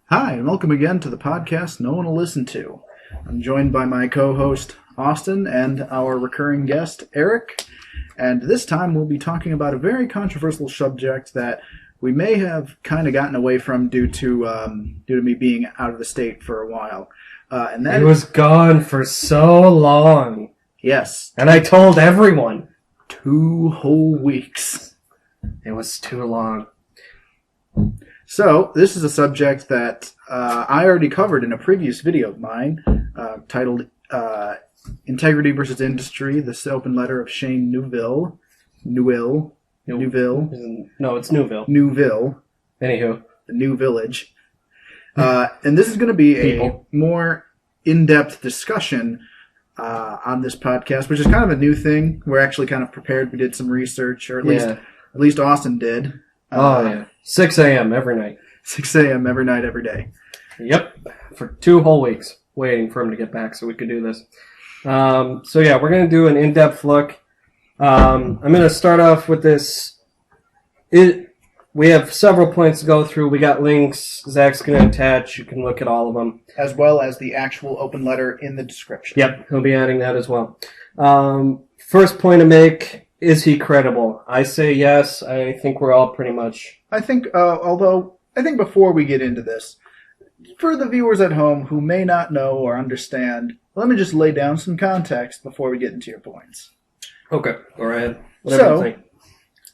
Hi, and welcome again to the podcast No One Will Listen To. I'm joined by my co-host, Austin, and our recurring guest, Eric. And this time we'll be talking about a very controversial subject that we may have kind of gotten away from due to me being out of the state for a while. And that was gone for so long. Yes. And I told everyone. 2 whole weeks. It was too long. So, this is a subject that I already covered in a previous video of mine titled Integrity versus Industry, the Open Letter of Shane Newville. Newville. No, it's Newville. Newville. Anywho. The New Village. And this is going to be a more in-depth discussion on this podcast, which is kind of a new thing. We're actually kind of prepared. We did some research, or at least Austin did. 6 a.m. every night. 6 a.m. every night, every day. Yep. For 2 whole weeks, waiting for him to get back so we could do this. We're going to do an in-depth look. I'm going to start off with this. We have several points to go through. We got links Zach's going to attach. You can look at all of them. As well as the actual open letter in the description. Yep, he'll be adding that as well. First point to make. Is he credible? I say yes. I think we're all pretty much... I think before we get into this, for the viewers at home who may not know or understand, let me just lay down some context before we get into your points. Okay, go ahead. Whatever you think.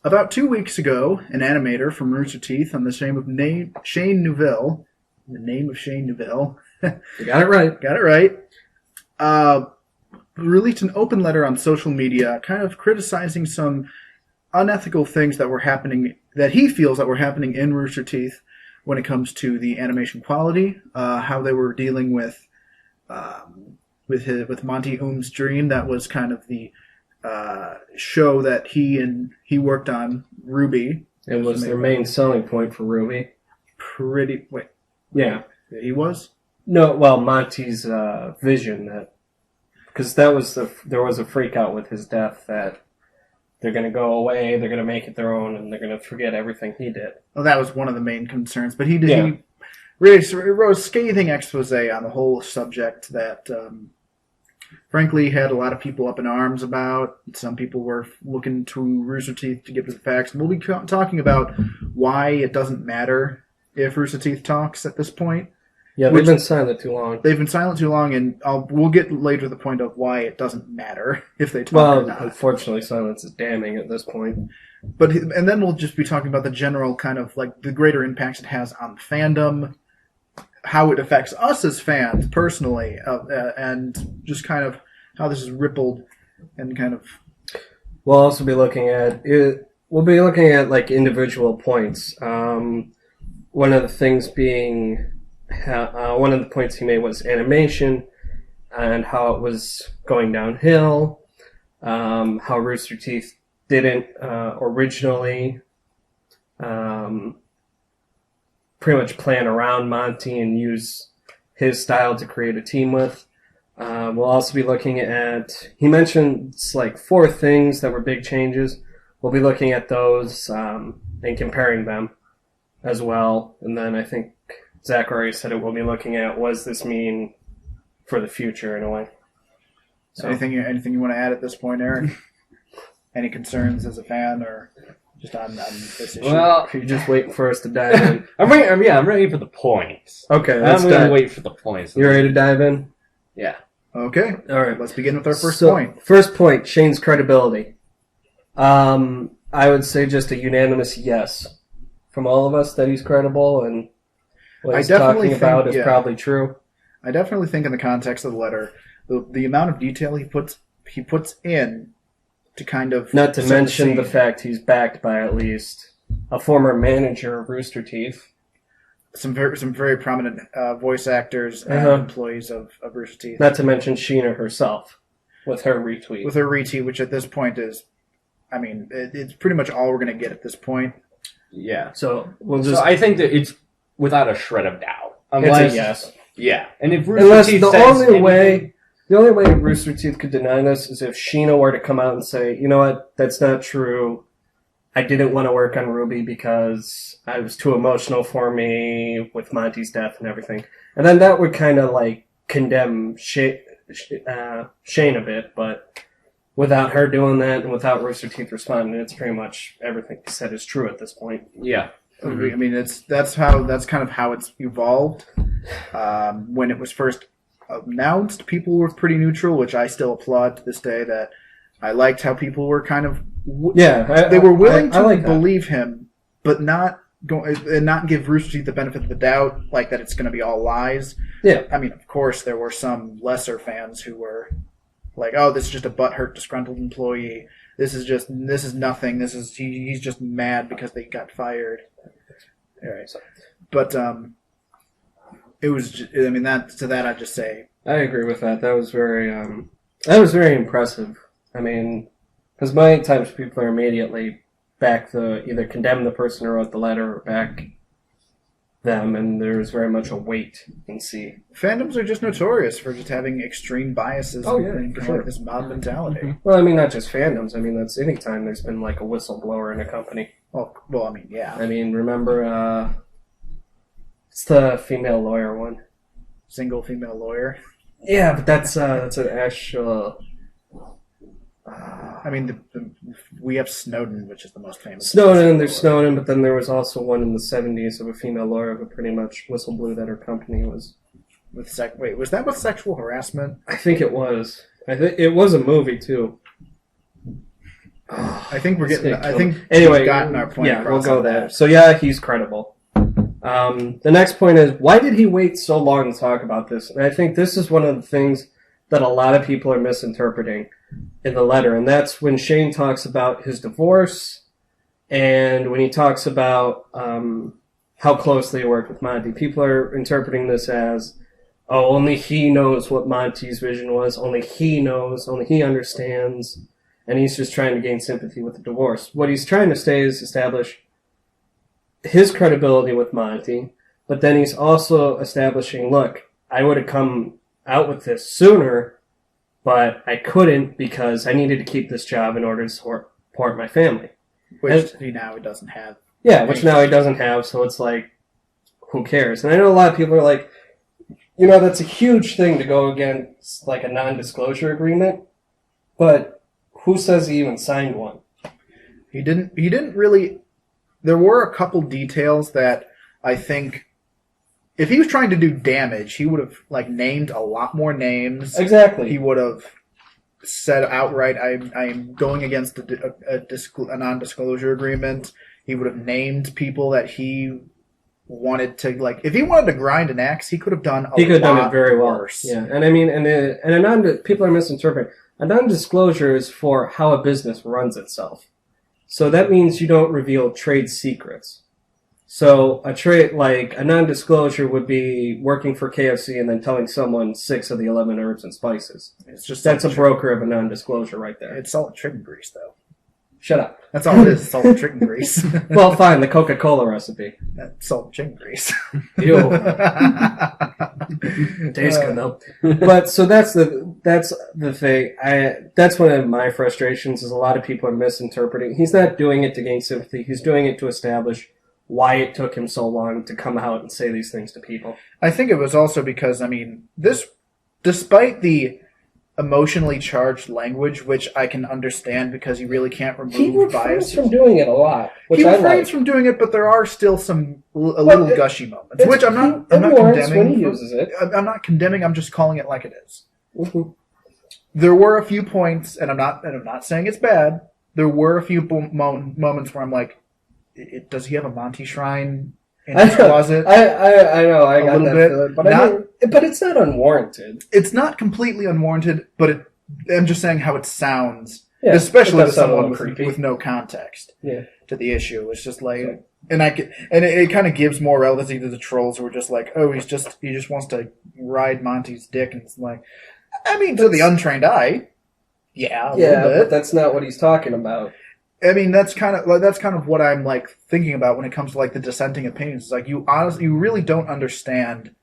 About 2 weeks ago, an animator from Rooster Teeth on the Shane Newville, the name of Shane Newville... You got it right. Got it right. Released an open letter on social media kind of criticizing some unethical things that were happening, that he feels that were happening in Rooster Teeth when it comes to the animation quality, how they were dealing with Monty Oom's Dream. That was kind of the show that he worked on, RWBY. It was their main selling point for RWBY. Yeah. He was? No, well, Monty's vision that... Because there was a freak out with his death that they're going to go away, they're going to make it their own, and they're going to forget everything he did. Well, that was one of the main concerns. But he really wrote a scathing expose on the whole subject that, frankly, had a lot of people up in arms about. Some people were looking to Rooster Teeth to get to the facts. We'll be talking about why it doesn't matter if Rooster Teeth talks at this point. Yeah, they've been silent too long. They've been silent too long, and we'll get later to the point of why it doesn't matter if they talk or not. Well, unfortunately, silence is damning at this point. And then we'll just be talking about the general kind of, like, the greater impacts it has on fandom, how it affects us as fans personally, and just kind of how this is rippled and kind of... We'll also be looking at it. We'll be looking at, like, individual points. One of the things being... one of the points he made was animation and how it was going downhill, how Rooster Teeth didn't originally pretty much plan around Monty and use his style to create a team with. We'll also be looking at, he mentioned like 4 things that were big changes. We'll be looking at those and comparing them as well. And then I think Zack already said it. We'll be looking at what does this mean for the future in a way. So, anything you want to add at this point, Eric? Any concerns as a fan, or just on this issue? Well, you're just waiting for us to dive in. I'm ready for the points. Okay, I'm going to wait for the points. You ready to dive in? Yeah. Okay. All right. Let's begin with our first point. First point: Shane's credibility. I would say just a unanimous yes from all of us that he's credible and. What he's talking about is probably true. I definitely think in the context of the letter, the amount of detail he puts in to kind of... Not to mention the fact he's backed by at least a former manager of Rooster Teeth. Some very prominent voice actors and employees of Rooster Teeth. Not to mention Sheena herself with her retweet. With her retweet, which at this point is... I mean, it's pretty much all we're going to get at this point. Yeah. So I think that it's... Without a shred of doubt. Unless, it's a yes. Yeah. And if Rooster Teeth the only way Rooster Teeth could deny this is if Sheena were to come out and say, you know what, that's not true. I didn't want to work on RWBY because it was too emotional for me with Monty's death and everything. And then that would kind of like condemn Shane a bit, but without her doing that and without Rooster Teeth responding, it's pretty much everything he said is true at this point. Yeah. I mean, that's kind of how it's evolved. When it was first announced, people were pretty neutral, which I still applaud to this day. That I liked how people were kind of they were willing to believe him, but not give Rooster Teeth the benefit of the doubt, like that it's going to be all lies. Yeah, I mean, of course, there were some lesser fans who were like, "Oh, this is just a butthurt, disgruntled employee. This is nothing. He's just mad because they got fired." All right, but it was. I mean, I'd just say I agree with that. That was very impressive. I mean, because many times people are immediately either condemn the person who wrote the letter or back them, and there's very much a wait and see. Fandoms are just notorious for just having extreme biases and for sure. like this mob mentality. Mm-hmm. Well, I mean, not just fandoms. I mean, that's any time there's been like a whistleblower in a company. Well, I mean, yeah. I mean, remember, it's the female lawyer one. Single female lawyer. Yeah, but that's an actual. I mean, we have Snowden, which is the most famous. There's Snowden, but then there was also one in the 70s of a female lawyer who pretty much whistleblew that her company was with Wait, was that with sexual harassment? I think it was. It was a movie too. I think we're getting. We've gotten our point. Yeah, we'll go there. So yeah, he's credible. The next point is, why did he wait so long to talk about this? And I think this is one of the things that a lot of people are misinterpreting in the letter, and that's when Shane talks about his divorce, and when he talks about how closely he worked with Monty. People are interpreting this as, oh, only he knows what Monty's vision was, only he knows, only he understands, and he's just trying to gain sympathy with the divorce. What he's trying to say is establish his credibility with Monty, but then he's also establishing, look, I would have come out with this sooner, but I couldn't because I needed to keep this job in order to support my family. Which now he doesn't have. Yeah, which now he doesn't have, so it's like, who cares? And I know a lot of people are like, that's a huge thing to go against, like, a non-disclosure agreement, but who says he even signed one? He didn't really. There were a couple details that I think, if he was trying to do damage, he would have named a lot more names. Exactly. He would have said outright, "I am going against a non-disclosure agreement." He would have named people that he wanted to If he wanted to grind an axe, he could have done. He could have done it very worse. Yeah, and I mean, people are misinterpreting. A non-disclosure is for how a business runs itself. So that means you don't reveal trade secrets. So a non-disclosure would be working for KFC and then telling someone 6 of the 11 herbs and spices. That's a broker of a non-disclosure right there. It's salt and chicken grease, though. Shut up. That's all it is, salt and chicken grease. Well, fine, the Coca-Cola recipe. That's salt and chicken grease. Ew. Tastes good though. But so that's the thing. That's one of my frustrations is a lot of people are misinterpreting. He's not doing it to gain sympathy. He's doing it to establish why it took him so long to come out and say these things to people. I think it was also because, despite the emotionally charged language, which I can understand because you really can't remove bias. He refrains from doing it a lot. He refrains from doing it, but there are still some little gushy moments, which I'm not condemning. When he uses it. I'm not condemning. I'm just calling it like it is. Mm-hmm. There were a few points, and I'm not saying it's bad. There were a few moments where I'm like, does he have a Monty shrine in his closet? I know. I got that feeling, but it's not unwarranted. It's not completely unwarranted, but I'm just saying how it sounds, especially to someone with no context to the issue. It's just like, and it kind of gives more relevancy to the trolls who are just like, oh, he just wants to ride Monty's dick, and it's like, I mean, to the untrained eye, a little bit. But that's not what he's talking about. I mean, that's kind of what I'm thinking about when it comes to the dissenting opinions. It's like you really don't understand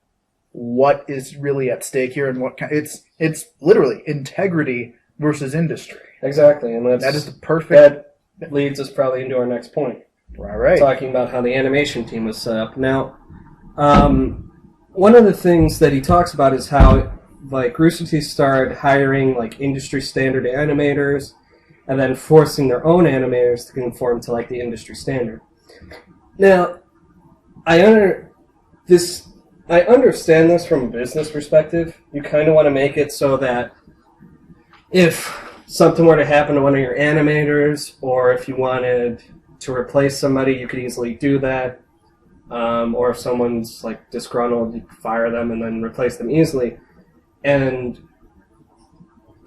what is really at stake here and it's literally integrity versus industry. Exactly, and that is the perfect leads us probably into our next point. All right. Talking about how the animation team was set up. Now, one of the things that he talks about is how, like, Rooster Teeth started hiring, like, industry standard animators and then forcing their own animators to conform to, like, the industry standard. Now, I understand this from a business perspective. You kind of want to make it so that if something were to happen to one of your animators, or if you wanted to replace somebody, you could easily do that. Or if someone's like disgruntled, you could fire them and then replace them easily. And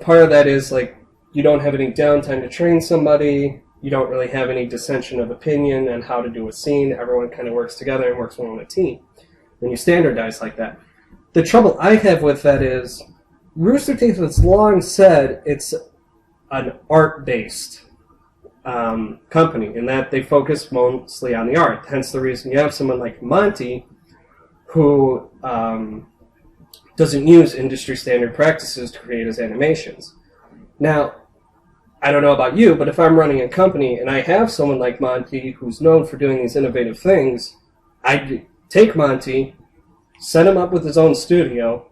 part of that is like you don't have any downtime to train somebody. You don't really have any dissension of opinion on how to do a scene. Everyone kind of works together and works well on a team. When you standardize like that. The trouble I have with that is Rooster Teeth has long said it's an art-based company, in that they focus mostly on the art. Hence the reason you have someone like Monty who doesn't use industry standard practices to create his animations. Now, I don't know about you, but if I'm running a company and I have someone like Monty who's known for doing these innovative things, I'd take Monty, set him up with his own studio,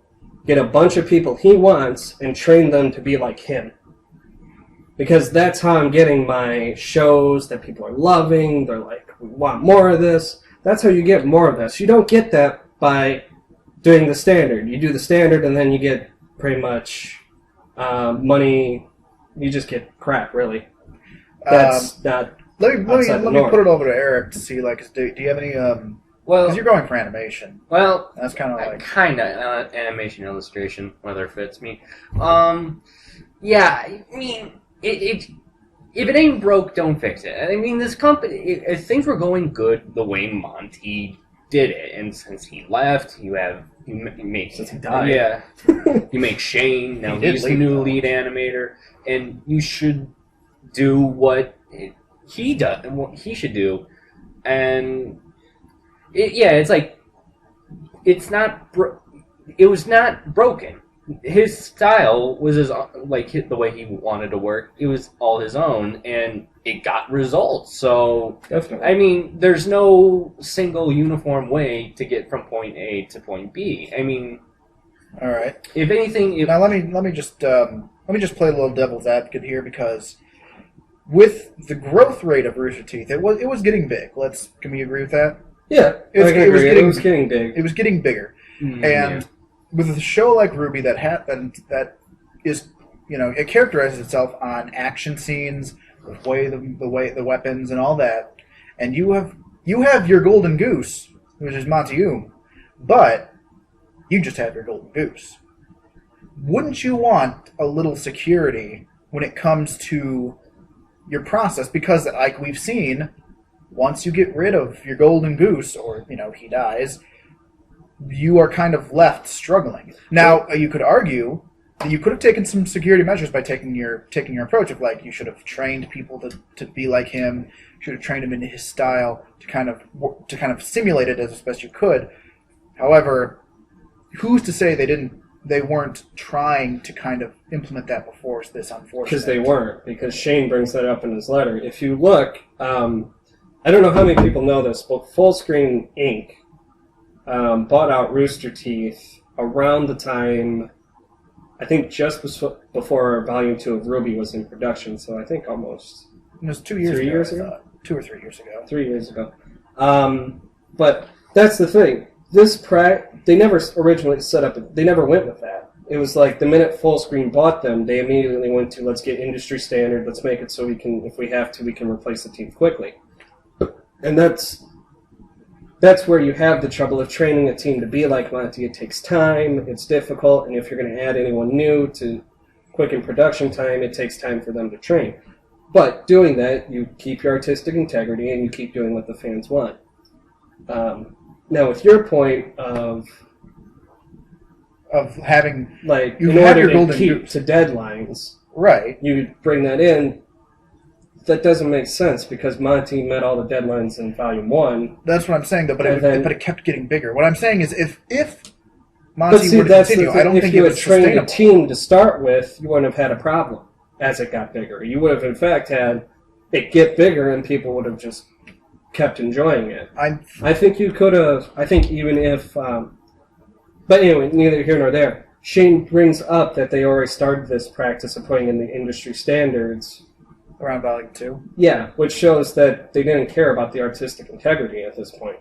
get a bunch of people he wants, and train them to be like him. Because that's how I'm getting my shows that people are loving. They're like, we want more of this. That's how you get more of this. You don't get that by doing the standard. You do the standard and then you get pretty much money. You just get crap, really. That's not. Let me put it over to Eric to see, like, do you have any? Because you're going for animation. Well, that's kind of like animation illustration, whether it fits me. Yeah, I mean, if it ain't broke, don't fix it. I mean, this company, if things were going good the way Monty did it, and since he left, you make since he died, yeah, you make Shane now. He's the new lead animator, and you should do what he does, what he should do, and it's like it's not. It was not broken. His style was the way he wanted to work. It was all his own, and it got results. So, definitely. I mean, there's no single uniform way to get from point A to point B. I mean, all right. If anything, now let me just play a little devil's advocate here, because with the growth rate of Rooster Teeth, it was getting big. Can we agree with that? Yeah, it was getting big. It was getting bigger, and with a show like RWBY that is, it characterizes itself on action scenes, the weapons and all that, and you have your golden goose, which is Monty, but you just have your golden goose. Wouldn't you want a little security when it comes to your process? Because, like we've seen, once you get rid of your golden goose, or he dies, you are kind of left struggling. Now, you could argue that you could have taken some security measures by taking your approach of, like, you should have trained people to be like him. You should have trained him into his style to kind of simulate it as best you could. However, who's to say they weren't trying to kind of implement that before this unfortunate? Because they weren't. Because Shane brings that up in his letter. If you look, I don't know how many people know this, but Full Screen Inc. Bought out Rooster Teeth around the time, I think just before Volume 2 of RWBY was in production, so I think almost... It was 2 years ago. 2 or 3 years ago. 3 years ago. But that's the thing. They never originally set up... They never went with that. It was like the minute Full Screen bought them, they immediately went to, let's get industry standard, let's make it so we can, if we have to, we can replace the teeth quickly. And that's where you have the trouble of training a team to be like Monty. It takes time, it's difficult, and if you're going to add anyone new to quicken production time, it takes time for them to train. But doing that, you keep your artistic integrity and you keep doing what the fans want. Now, with your point of having, like, in order to keep to deadlines, right? You bring that in. That doesn't make sense because Monty met all the deadlines in Volume 1. That's what I'm saying, though. But it kept getting bigger. What I'm saying is, if Monty were to continue, I don't think it was sustainable. If you had trained a team to start with, you wouldn't have had a problem as it got bigger. You would have, in fact, had it get bigger and people would have just kept enjoying it. I think you could have. I think even if, but anyway, neither here nor there. Shane brings up that they already started this practice of putting in the industry standards around Volume 2. Yeah, which shows that they didn't care about the artistic integrity at this point.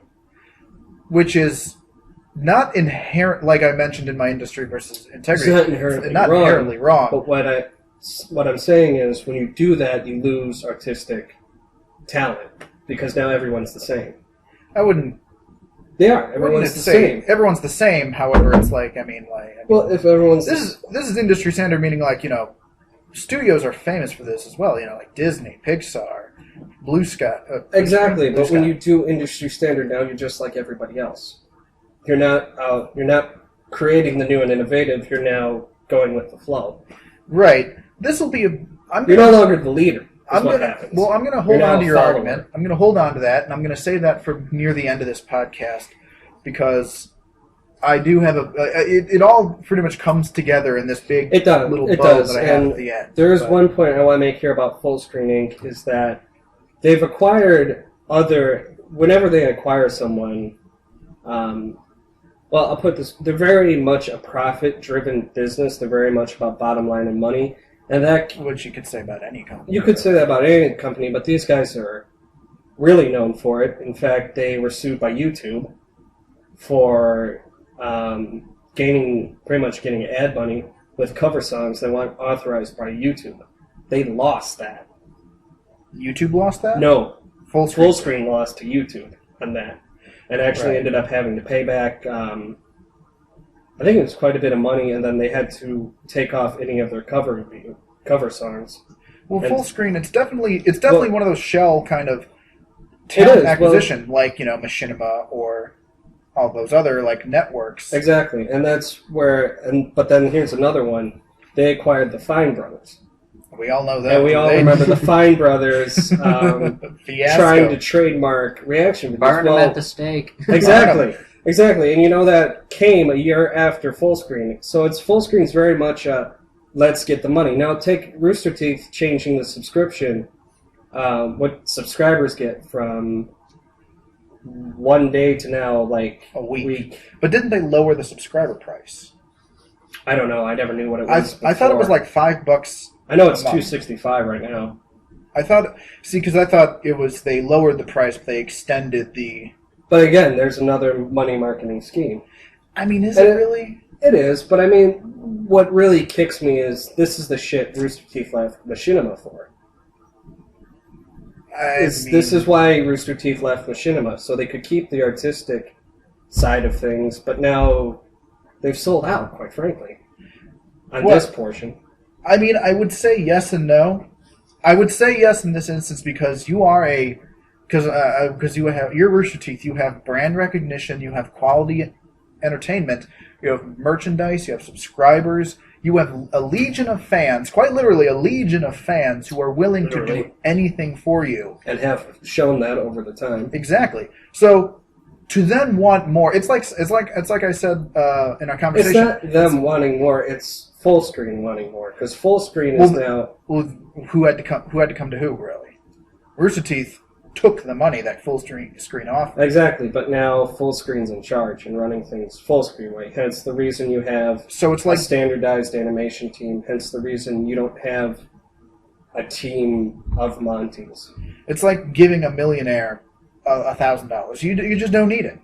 Which is not inherent, like I mentioned in my industry versus integrity. It's not inherently wrong. But what I'm saying is, when you do that, you lose artistic talent because now everyone's the same. I wouldn't. They are. Everyone's the same. Everyone's the same. However, it's like well, if everyone's this is industry standard, meaning like studios are famous for this as well. Like Disney, Pixar, Blue Sky. Exactly, but when you do industry standard now, you're just like everybody else. You're not creating the new and innovative. You're now going with the flow. Right. This will be you're no longer the leader. I'm going to hold on to your argument. I'm going to hold on to that, and I'm going to say that for near the end of this podcast, because I do have it all pretty much comes together in this big little bow that I have at the end. There is one point I want to make here about Fullscreen Inc. is that they've acquired whenever they acquire someone, I'll put this, they're very much a profit-driven business. They're very much about bottom line and money. And which you could say about any company. You could say that about any company, but these guys are really known for it. In fact, they were sued by YouTube for pretty much getting ad money with cover songs that weren't authorized by YouTube. They lost that. YouTube lost that? No. Fullscreen lost to YouTube on that. And actually ended up having to pay back, I think it was quite a bit of money, and then they had to take off any of their cover songs. Well, Fullscreen, it's definitely one of those shell kind of talent acquisition, like Machinima or all those other like networks. Exactly, and that's where. But then here's another one: they acquired the Fine Brothers. We all know that, and we all remember the Fine Brothers trying to trademark reaction videos. Burn them at the stake. Exactly. Exactly, and that came a year after Fullscreen. So Fullscreen's very much let's get the money. Now take Rooster Teeth changing the subscription, what subscribers get from one day to now like a week. But didn't they lower the subscriber price? I don't know. I never knew what it was. I thought it was like $5. I know it's $2.65 right now. I thought it was they lowered the price, but they extended the. But again, there's another money marketing scheme. I mean, is it really? It is, but I mean, what really kicks me is this is the shit Rooster Teeth left Machinima for. This is why Rooster Teeth left Machinima, so they could keep the artistic side of things, but now they've sold out, quite frankly, on this portion. I mean, I would say yes and no. I would say yes in this instance because you are because you're Rooster Teeth, you have brand recognition, you have quality entertainment, you have merchandise, you have subscribers, you have a legion of fans, quite literally a legion of fans who are willing to do anything for you. And have shown that over the time. Exactly. So to then want more, it's like I said in our conversation. It's not them wanting more, it's Fullscreen wanting more, because Fullscreen is now. Well, who had to come to who really? Rooster Teeth took the money that Fullscreen offered. Exactly, but now Fullscreen's in charge and running things Fullscreen way. Hence the reason you have a standardized animation team. Hence the reason you don't have a team of Monties. It's like giving a millionaire $1,000. You just don't need it.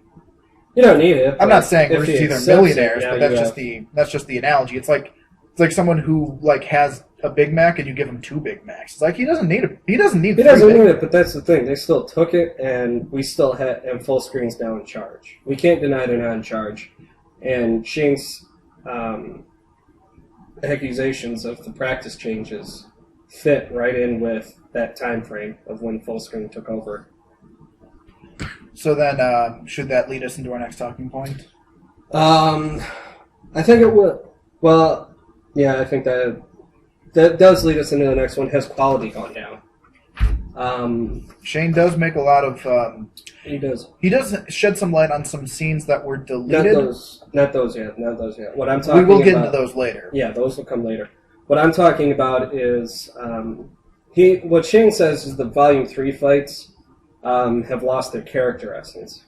You don't need it. I'm not saying Rooster Teeth are millionaires, but that's just the analogy. It's like someone who like has a Big Mac and you give him 2 Big Macs. It's like he doesn't need it. He doesn't need it, but that's the thing. They still took it, and we still have, and Fullscreen's now in charge. We can't deny they're not in charge. And Shane's accusations of the practice changes fit right in with that time frame of when Fullscreen took over. So then, should that lead us into our next talking point? I think it would. Well, yeah, I think that does lead us into the next one. Has quality gone down? Shane does make a lot of. He does. He does shed some light on some scenes that were deleted. Not those yet. What I'm talking about. We will get into those later. Yeah, those will come later. What I'm talking about is What Shane says is the Volume 3 fights have lost their character essence.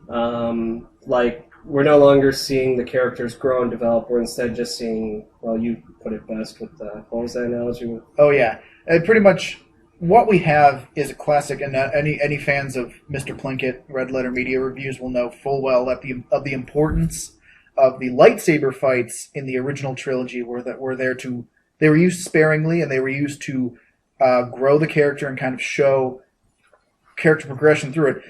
Like, we're no longer seeing the characters grow and develop. We're instead just seeing, well, you put it best with the, what was that analogy? Oh, yeah. Pretty much what we have is a classic, and any fans of Mr. Plinkett Red Letter Media reviews will know full well of the importance of the lightsaber fights in the original trilogy they were used sparingly, and they were used to grow the character and kind of show character progression through it.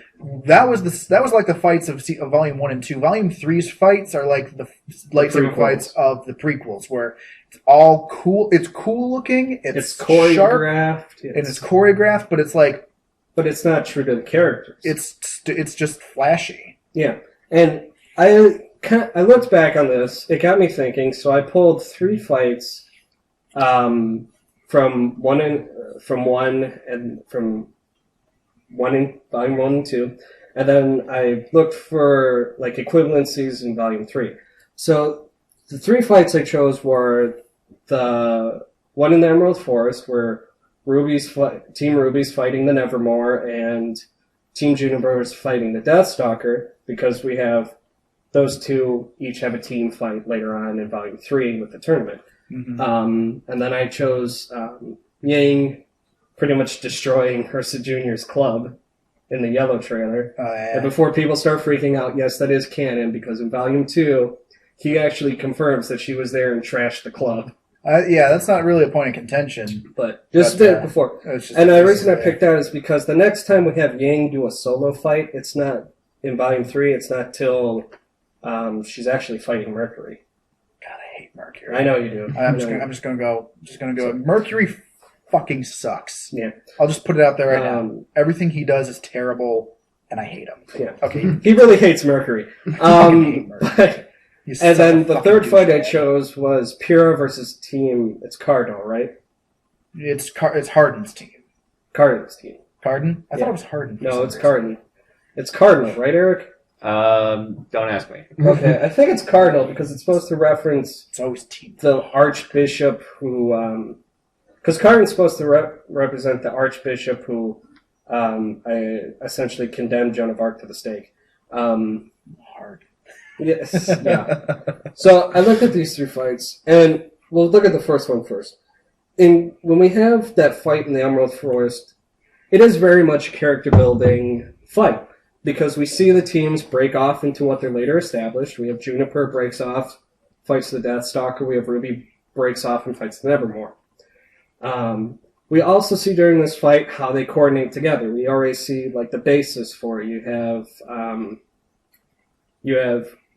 That was like the fights of Volume 1 and 2. Volume 3's fights are like the lightsaber fights of the prequels, where it's all cool. It's cool looking. It's choreographed. It's choreographed, but it's like... But it's not true to the characters. It's just flashy. Yeah. And I looked back on this. It got me thinking, so I pulled 3 fights from one in Volume 1 and 2, and then I looked for like equivalencies in Volume 3. So the 3 fights I chose were the one in the Emerald Forest, where Team Ruby's fighting the Nevermore, and Team Juniper's fighting the Deathstalker, because we have those two each have a team fight later on in Volume 3 with the tournament. Mm-hmm. And then I chose Yang pretty much destroying Ursa Jr.'s club in the yellow trailer. Oh, yeah. And before people start freaking out, yes, that is canon, because in Volume 2, he actually confirms that she was there and trashed the club. Yeah, that's not really a point of contention. But just a bit before. And the reason I picked that is because the next time we have Yang do a solo fight, it's not in Volume 3, it's not till she's actually fighting Mercury. God, I hate Mercury. I know you do. I'm just gonna go. Mercury fucking sucks. Yeah. I'll just put it out there right now. Everything he does is terrible, and I hate him. Yeah. Okay. He really hates Mercury. Hate Mercury. And then the third fight I chose was Pyrrha versus Team. It's Cardinal, right? It's Hardin's team. Cardin's team. Cardin? I thought it was Hardin. No, it's Cardin. It's Cardinal, right, Eric? Don't ask me. Okay, I think it's Cardinal because it's supposed to reference it's always team. The Archbishop who... Because Cardin's supposed to represent the Archbishop who essentially condemned Joan of Arc to the stake. Hard. Yes, yeah. So I looked at these 3 fights, and we'll look at the first one first. When we have that fight in the Emerald Forest, it is very much a character-building fight, because we see the teams break off into what they're later established. We have Juniper breaks off, fights the Deathstalker. We have RWBY breaks off and fights the Nevermore. We also see during this fight how they coordinate together. We already see like the basis for it. You have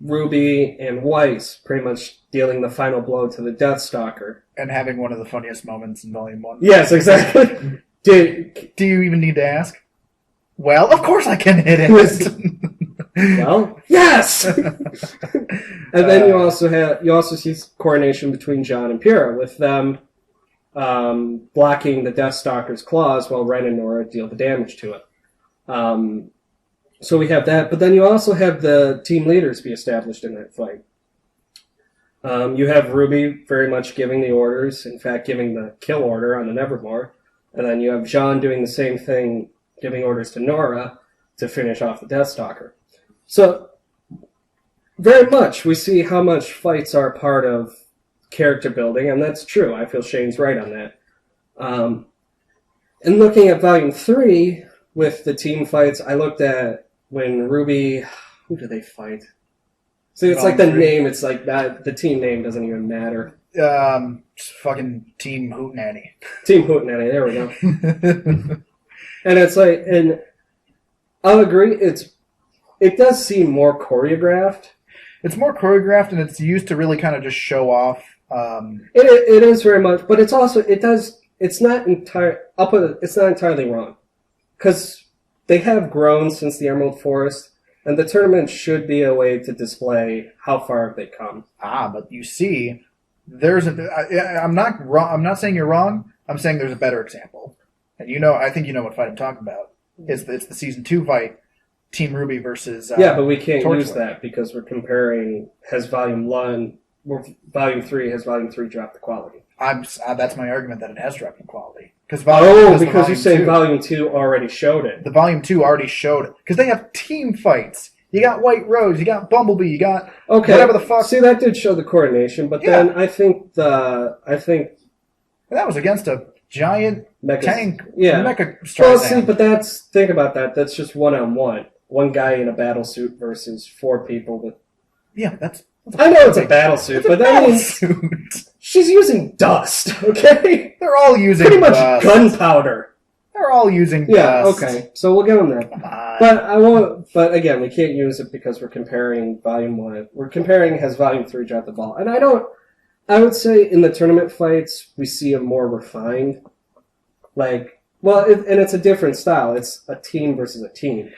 RWBY and Weiss pretty much dealing the final blow to the Deathstalker. And having one of the funniest moments in Volume 1. Yes, exactly. Do you even need to ask? Well, of course I can hit it. Well, yes! And then you also see coordination between John and Pyrrha, with them blocking the Deathstalker's claws while Ren and Nora deal the damage to it. So we have that, but then you also have the team leaders be established in that fight. You have RWBY very much giving the orders, in fact giving the kill order on the Nevermore, and then you have John doing the same thing, giving orders to Nora to finish off the Deathstalker. So, very much we see how much fights are part of character building, and that's true. I feel Shane's right on that. And looking at Volume 3, with the team fights, I looked at when RWBY... Who do they fight? See, it's like the name, it's like that. The team name doesn't even matter. Fucking Team Hootenanny. Team Hootenanny, there we go. And it's like, and I'll agree, it does seem more choreographed. It's more choreographed, and it's used to really kind of just show off. It is very much, but it's also, it's not entirely wrong. Because they have grown since the Emerald Forest, and the tournament should be a way to display how far they've come. But you see, I'm not wrong. I'm not saying you're wrong. I'm saying there's a better example. And I think you know what fight I'm talking about. It's the Season 2 fight, Team RWBY versus yeah, but we can't Torchlight. use that because we're comparing, Volume 3 dropped the quality. That's my argument that it has dropped in quality. Because you say Volume 2 already showed it. The Volume 2 already showed it. Because they have team fights. You got White Rose, you got Bumblebee, you got whatever the fuck. See, that did show the coordination, but then I think that was against a giant tank. Yeah. Mecha Well, see, but think about that. That's just one-on-one. One guy in a battle suit versus 4 people with... Yeah, I know it's a battle suit, but that means she's using dust, okay? They're all using pretty much dust. Gunpowder. They're all using dust. Yeah, okay. So we'll give them that. Come on. But I won't. But again, we can't use it because we're comparing Volume 1. We're comparing has Volume 3 dropped the ball. And I would say in the tournament fights, we see a more refined, and it's a different style. It's a team versus a team.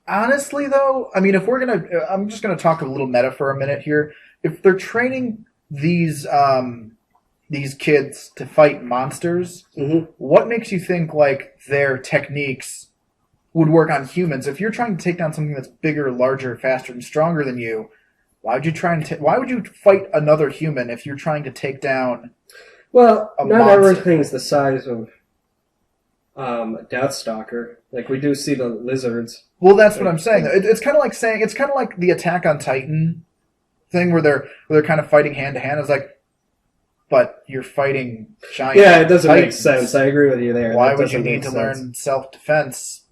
Honestly, though, I mean, I'm just gonna talk a little meta for a minute here. If they're training these kids to fight monsters, what makes you think like their techniques would work on humans? If you're trying to take down something that's bigger, larger, faster, and stronger than you, why would you fight another human if you're trying to take down? Well, not monster? Everything's the size of a Deathstalker. Like we do see the lizards. Well, that's what I'm saying. It's kind of like the Attack on Titan thing where they're kind of fighting hand to hand. It's like, but you're fighting giant. Yeah, it doesn't Titans. make sense. I agree with you there. Why would you need to learn self-defense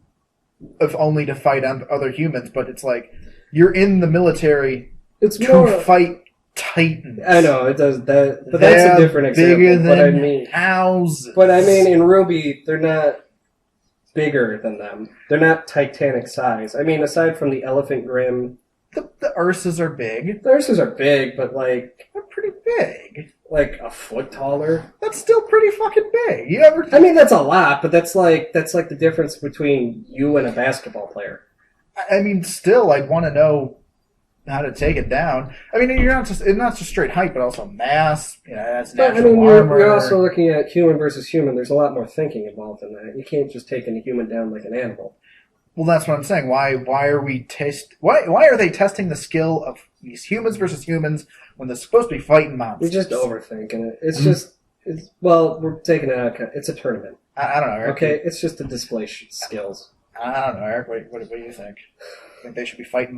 if only to fight other humans? But it's like you're in the military to fight Titans. I know it does that, but that's a different example. Bigger than houses. But I mean, in RWBY, they're not bigger than them. They're not Titanic size. I mean, aside from the Elephant Grim, the Ursas are big. The Ursas are big, but they're pretty big. Like a foot taller. That's still pretty fucking big. I mean, that's a lot, but that's like the difference between you and a basketball player. I mean, still, I'd want to know how to take it down. I mean, it's not just straight height, but also mass. That's natural armor. You're also looking at human versus human. There's a lot more thinking involved in that. You can't just take a human down like an animal. Well, that's what I'm saying. Why are they testing the skill of these humans versus humans when they're supposed to be fighting monsters? You're just overthinking it. It's we're taking it out. It's a tournament. I don't know, Eric. Okay, it's just to display skills. I don't know, Eric. What do you think? I think they should be fighting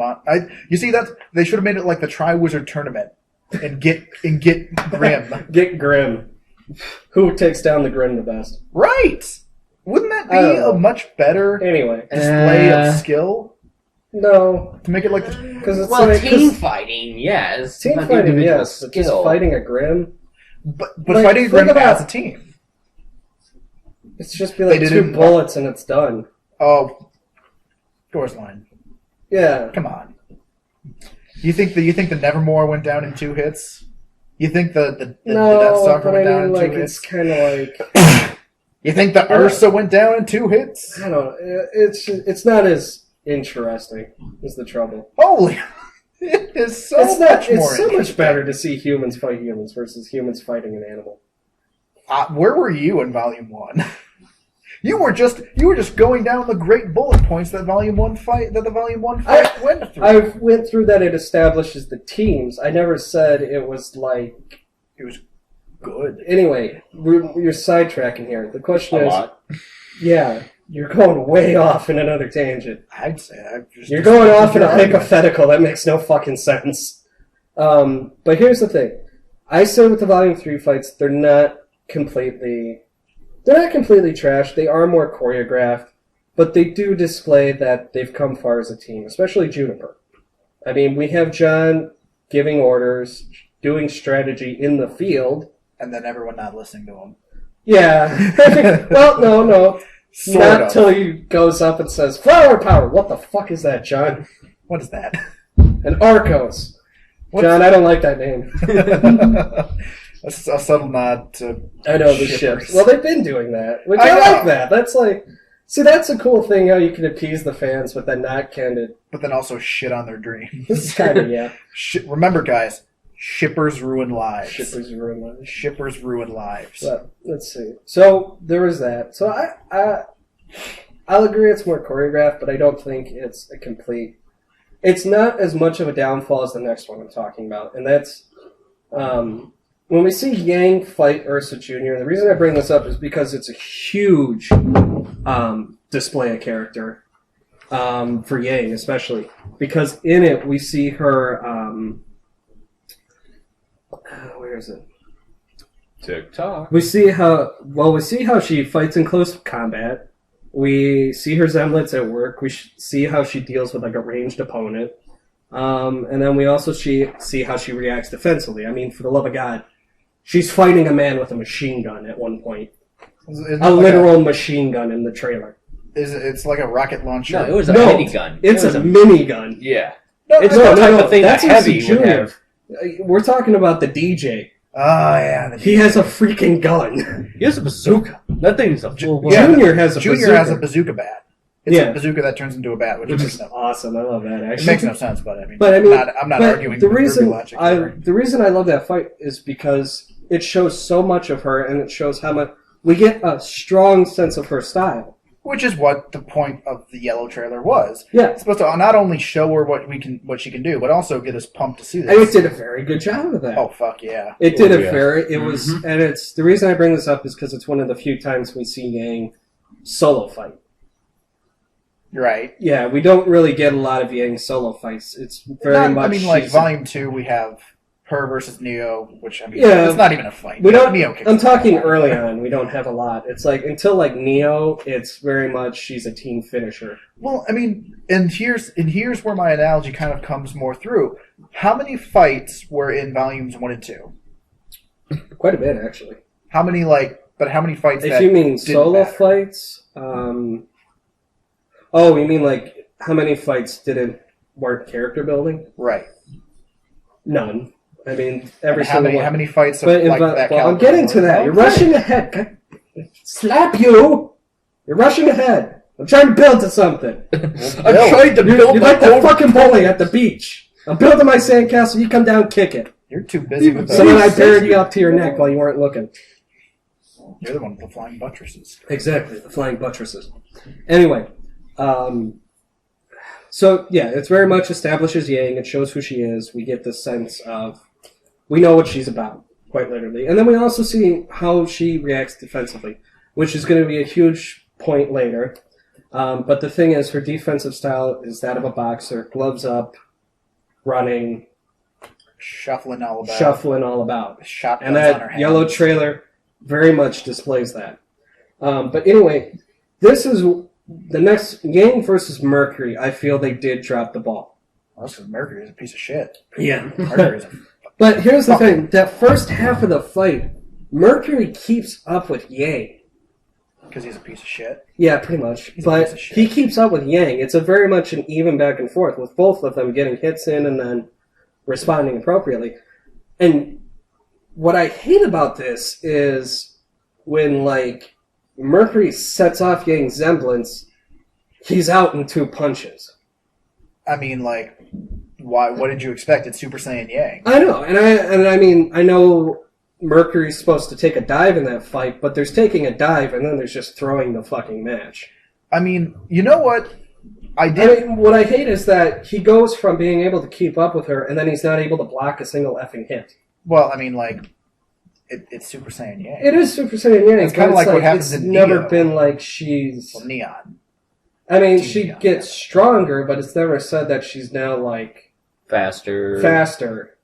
you see, they should have made it like the Tri-Wizard tournament and get Grim. Get Grim. Who takes down the Grim the best? Right. Wouldn't that be a much better display of skill? No. To make it like team fighting, yes. Team fighting, yes. But just fighting a Grim. But fighting a Grim as a team. It's just be like 2 bullets and it's done. Oh, Doors line. Yeah. Come on. You think the Nevermore went down in 2 hits? You think the Deathstalker went down in 2 hits? It's kind of like. You think the Ursa went down in 2 hits? I don't know. It's not as interesting. Is the trouble? Holy! It is so much more. It's so much better to see humans fight humans versus humans fighting an animal. Where were you in Volume 1? You were just going down the great bullet points that the Volume 1 fight went through. I went through that it establishes the teams. I never said it was like it was good. Anyway, you're sidetracking here. The question is, yeah, you're going way off in another tangent. I'd say you're going off in a hypothetical that makes no fucking sense. But here's the thing: I say with the Volume 3 fights, they're not completely trash. They are more choreographed, but they do display that they've come far as a team, especially Juniper. I mean, we have John giving orders, doing strategy in the field. And then everyone not listening to him. Yeah. Well, no. Not until he goes up and says, "Flower power!" What the fuck is that, John? What is that? An Arcos. John, I don't like that name. A subtle nod to I know, the ships. Well, they've been doing that, which I like that. That's like... See, that's a cool thing, how you can appease the fans, but then not candid. But then also shit on their dreams. Kind of, yeah. Remember, guys, shippers ruin lives. Shippers ruin lives. But, let's see. So, there was that. So, I'll agree it's more choreographed, but I don't think it's a complete... It's not as much of a downfall as the next one I'm talking about, and that's when we see Yang fight Ursa Jr., the reason I bring this up is because it's a huge display of character for Yang, especially. Because in it, we see her... where is it? TikTok. We see how she fights in close combat. We see her semblance at work. We see how she deals with like a ranged opponent. And then we also see how she reacts defensively. I mean, for the love of God, she's fighting a man with a machine gun at one point. A literal machine gun in the trailer. It's like a rocket launcher? No, it was a minigun. It's a minigun. Yeah. It's no type of thing that's heavy would have. We're talking about the DJ. Oh, yeah. He has a freaking gun. He has a bazooka. That thing's a full one. Junior has a bazooka. Junior has a bazooka bat. It's a bazooka that turns into a bat, which is awesome. I love that. Actually, it makes no sense, but I mean, I'm not arguing the reason I love that fight is because it shows so much of her, and it shows how much we get a strong sense of her style. Which is what the point of the yellow trailer was. Yeah, it's supposed to not only show her what she can do, but also get us pumped to see this. And it did a very good job of that. Oh fuck yeah! It did was, and it's the reason I bring this up is because it's one of the few times we see Yang solo fight. Right. Yeah, we don't really get a lot of Yang solo fights. It's very much. I mean, like Volume 2, we have her versus Neo, which I mean, it's not even a fight. We don't. Neo I'm talking early on. We don't have a lot. It's like until like Neo, it's very much she's a team finisher. Well, I mean, and here's where my analogy kind of comes more through. How many fights were in Volumes 1 and 2? Quite a bit, actually. How many fights? If you mean solo fights, oh, you mean like how many fights weren't character building? Right. None. I mean, every how single many fights of like that? Well, I'm getting to that. You're rushing ahead. Slap you! You're rushing ahead. I'm trying to build to something. I'm trying to build. You're like the fucking bully at the beach. I'm building my sandcastle. You come down, kick it. You're too busy with that. So then I buried you up to your neck while you weren't looking. You're the one with the flying buttresses. Exactly, the flying buttresses. Anyway, so yeah, it's very much establishes Yang. It shows who she is. We get this sense of we know what she's about, quite literally. And then we also see how she reacts defensively, which is going to be a huge point later. But the thing is, her defensive style is that of a boxer. Gloves up, running. Shuffling all about. And that yellow trailer very much displays that. But anyway, this is the next Yang versus Mercury. I feel they did drop the ball. Well, that's because Mercury is a piece of shit. Yeah. Mercury is a But here's the thing. That first half of the fight, Mercury keeps up with Yang. Because he's a piece of shit? Yeah, pretty much. But he keeps up with Yang. It's a very much an even back and forth with both of them getting hits in and then responding appropriately. And what I hate about this is when, like, Mercury sets off Yang's semblance, he's out in 2 punches. I mean, like... Why? What did you expect? It's Super Saiyan Yang. I know, and I mean, I know Mercury's supposed to take a dive in that fight, but there's taking a dive, and then there's just throwing the fucking match. I mean, you know what? What I hate is that he goes from being able to keep up with her, and then he's not able to block a single effing hit. Well, I mean, like, it's Super Saiyan Yang. It is Super Saiyan Yang. It's kind of like what happens in Neo. It's never been like she's... Well, Neon. I mean, she gets stronger, but it's never said that she's now, like... Faster.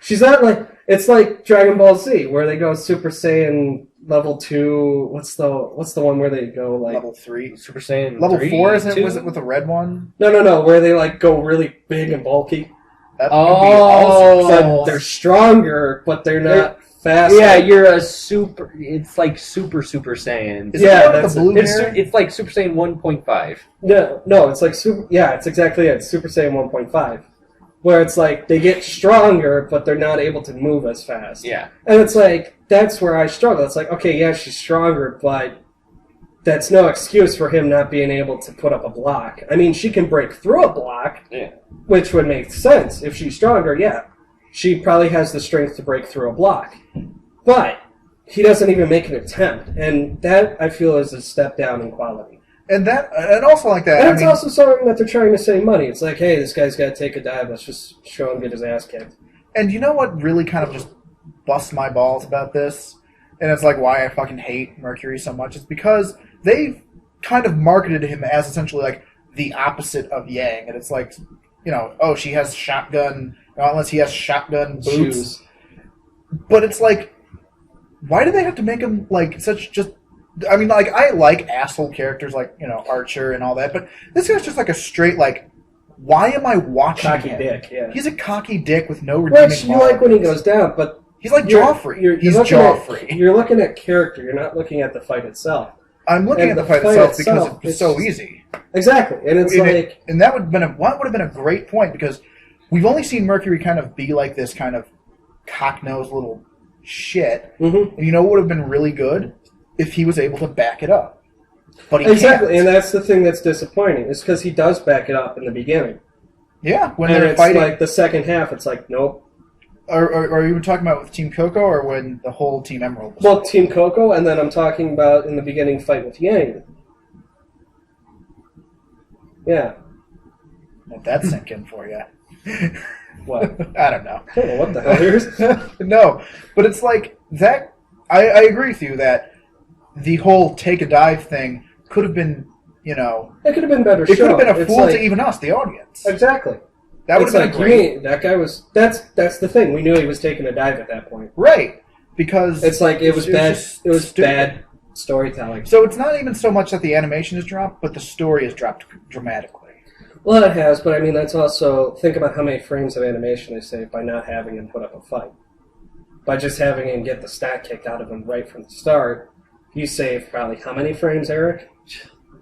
She's not like... It's like Dragon Ball Z, where they go Super Saiyan level 2... What's the one where they go, like... Level 3? Super Saiyan level 3, 4, isn't it? Was it with the red one? No, where they, like, go really big and bulky. That would be awesome. So they're stronger, but they're not faster. Yeah, you're a super... It's like Super Saiyan. That's the blue it's like Super Saiyan 1.5. No, it's like Super... Yeah, it's exactly it. It's Super Saiyan 1.5. Where it's like, they get stronger, but they're not able to move as fast. Yeah. And it's like, that's where I struggle. It's like, okay, yeah, she's stronger, but that's no excuse for him not being able to put up a block. I mean, she can break through a block, which would make sense. If she's stronger, yeah. She probably has the strength to break through a block. But he doesn't even make an attempt. And that, I feel, is a step down in quality. And also like that. And it's also something that they're trying to save money. It's like, hey, this guy's got to take a dive. Let's just show him get his ass kicked. And you know what really kind of just bust my balls about this, and it's like why I fucking hate Mercury so much, is because they've kind of marketed him as essentially like the opposite of Yang, and it's like, oh, she has shotgun, unless he has shotgun boots. Shoes. But it's like, why do they have to make him like such just? I mean, like I like asshole characters like Archer and all that, but this guy's just like a straight like. Why am I watching cocky him? dick? Yeah, he's a cocky dick with no redeeming which you like when he goes down, but he's like Joffrey. He's Joffrey. You're looking at character. You're not looking at the fight itself. I'm looking at the fight itself because it's so easy. Exactly, and it's and that would have been a great point, because we've only seen Mercury kind of be like this kind of cock-nosed little shit. Mm-hmm. And what would have been really good if he was able to back it up. But he exactly, can't. and that's the thing that's disappointing. Is because he does back it up in the beginning. Yeah, when and they're it's fighting, like the second half, it's like nope. Are you talking about with Team Coco or when the whole Team Emerald was Well, Team Coco, and then I'm talking about in the beginning fight with Yang. Yeah. Let that sink in for you. What? I don't know. I don't know what the hell yours. No, but it's like that. I agree with you that the whole take a dive thing could have been, it could have been better. It could have been a fool to even us, the audience. Exactly. That would have been great. That guy was. That's the thing. We knew he was taking a dive at that point. Right, because it's like it was bad. It was stupid. Bad storytelling. So it's not even so much that the animation has dropped, but the story has dropped dramatically. Well, it has, but I mean that's also think about how many frames of animation they saved by not having him put up a fight. By just having him get the stack kicked out of him right from the start, you save probably how many frames, Eric?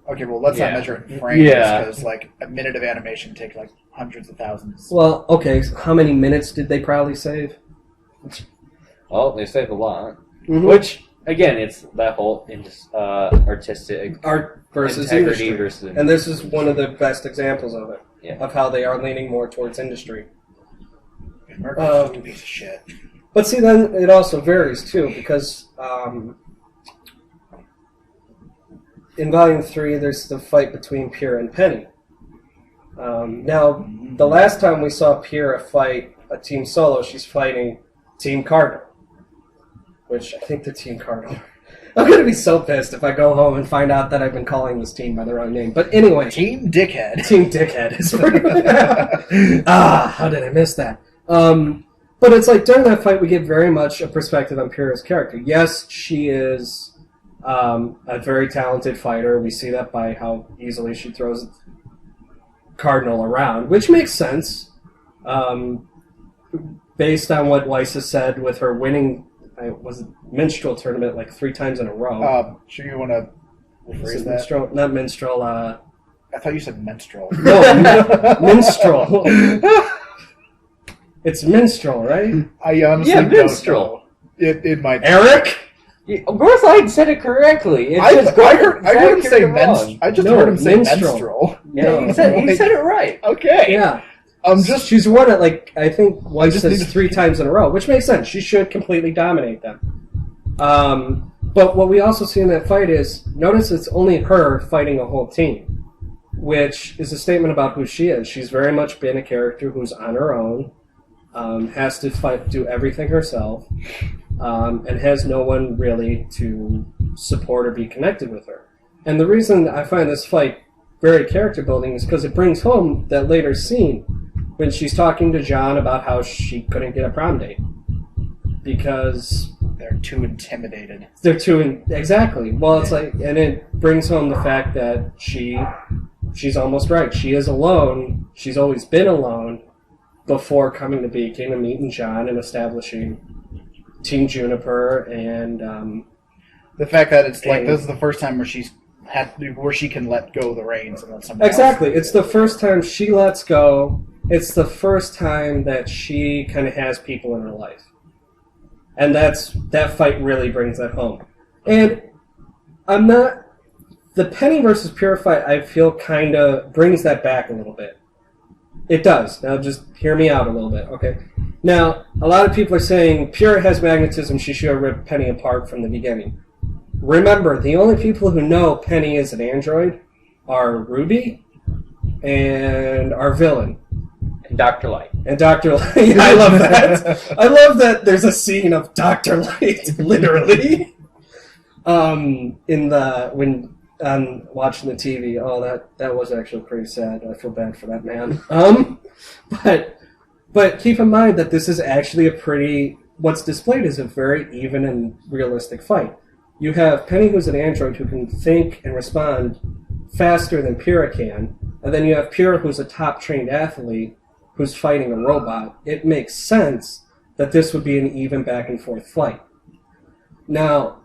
Okay, well, let's not measure in frames, because like a minute of animation takes like hundreds of thousands. Well, okay, so how many minutes did they probably save? Well, they saved a lot. Mm-hmm. Which, again, it's that whole artistic art versus integrity industry. versus. And this is one of the best examples of it, Yeah. of how they are leaning more towards industry. Mercury's a piece of shit. But see, then it also varies, too, because in Volume 3, there's the fight between Pyrrha and Penny. Now, the last time we saw Pyrrha fight a Team Solo, she's fighting Team Cardinal. Which, I think the Team Cardinal... I'm going to be so pissed if I go home and find out that I've been calling this team by the wrong name. But anyway... Team Dickhead. Team Dickhead is pretty much... how did I miss that? But it's like, during that fight, we get very much a perspective on Pyrrha's character. Yes, she is a very talented fighter. We see that by how easily she throws Cardinal around, which makes sense. Based on what Weiss has said with her winning... was it minstrel tournament like 3 times in a row. Sure you want to rephrase that? Minstrel, not minstrel. I thought you said menstrual. No, minstrel. It's minstrel, right? I honestly minstrel. Don't know. It might. Eric. Northside said it correctly. I heard him say menstrual. I just heard him say minstrel. menstrual. Yeah, No. he said it right. Okay. Yeah. She's won it like I think Weiss says need to- 3 times in a row, which makes sense. She should completely dominate them. But what we also see in that fight is notice it's only her fighting a whole team, which is a statement about who she is. She's very much been a character who's on her own, has to do everything herself, and has no one really to support or be connected with her. And the reason I find this fight very character building is because it brings home that later scene when she's talking to John about how she couldn't get a prom date because they're too intimidated. Exactly. Well, it's like, and it brings home the fact that she's almost right. She is alone. She's always been alone before coming to Beacon and meeting John and establishing Team Juniper and the fact that it's like this is the first time where she can let go of the reins and let somebody exactly. else. It's the first time she lets go. It's the first time that she kind of has people in her life. And that fight really brings that home. And the Penny versus Pyrrha fight, I feel kind of brings that back a little bit. It does. Now just hear me out a little bit, okay? Now, a lot of people are saying Pyrrha has magnetism, she should have ripped Penny apart from the beginning. Remember, the only people who know Penny is an android are RWBY and our villain. And Dr. Light. And Dr. Light, I love that. I love that there's a scene of Dr. Light, literally, when watching the TV. Oh, that was actually pretty sad. I feel bad for that man. But keep in mind that this is actually what's displayed is a very even and realistic fight. You have Penny, who's an android who can think and respond faster than Pyrrha can, and then you have Pyrrha, who's a top-trained athlete, who's fighting a robot. It makes sense that this would be an even back-and-forth fight. Now,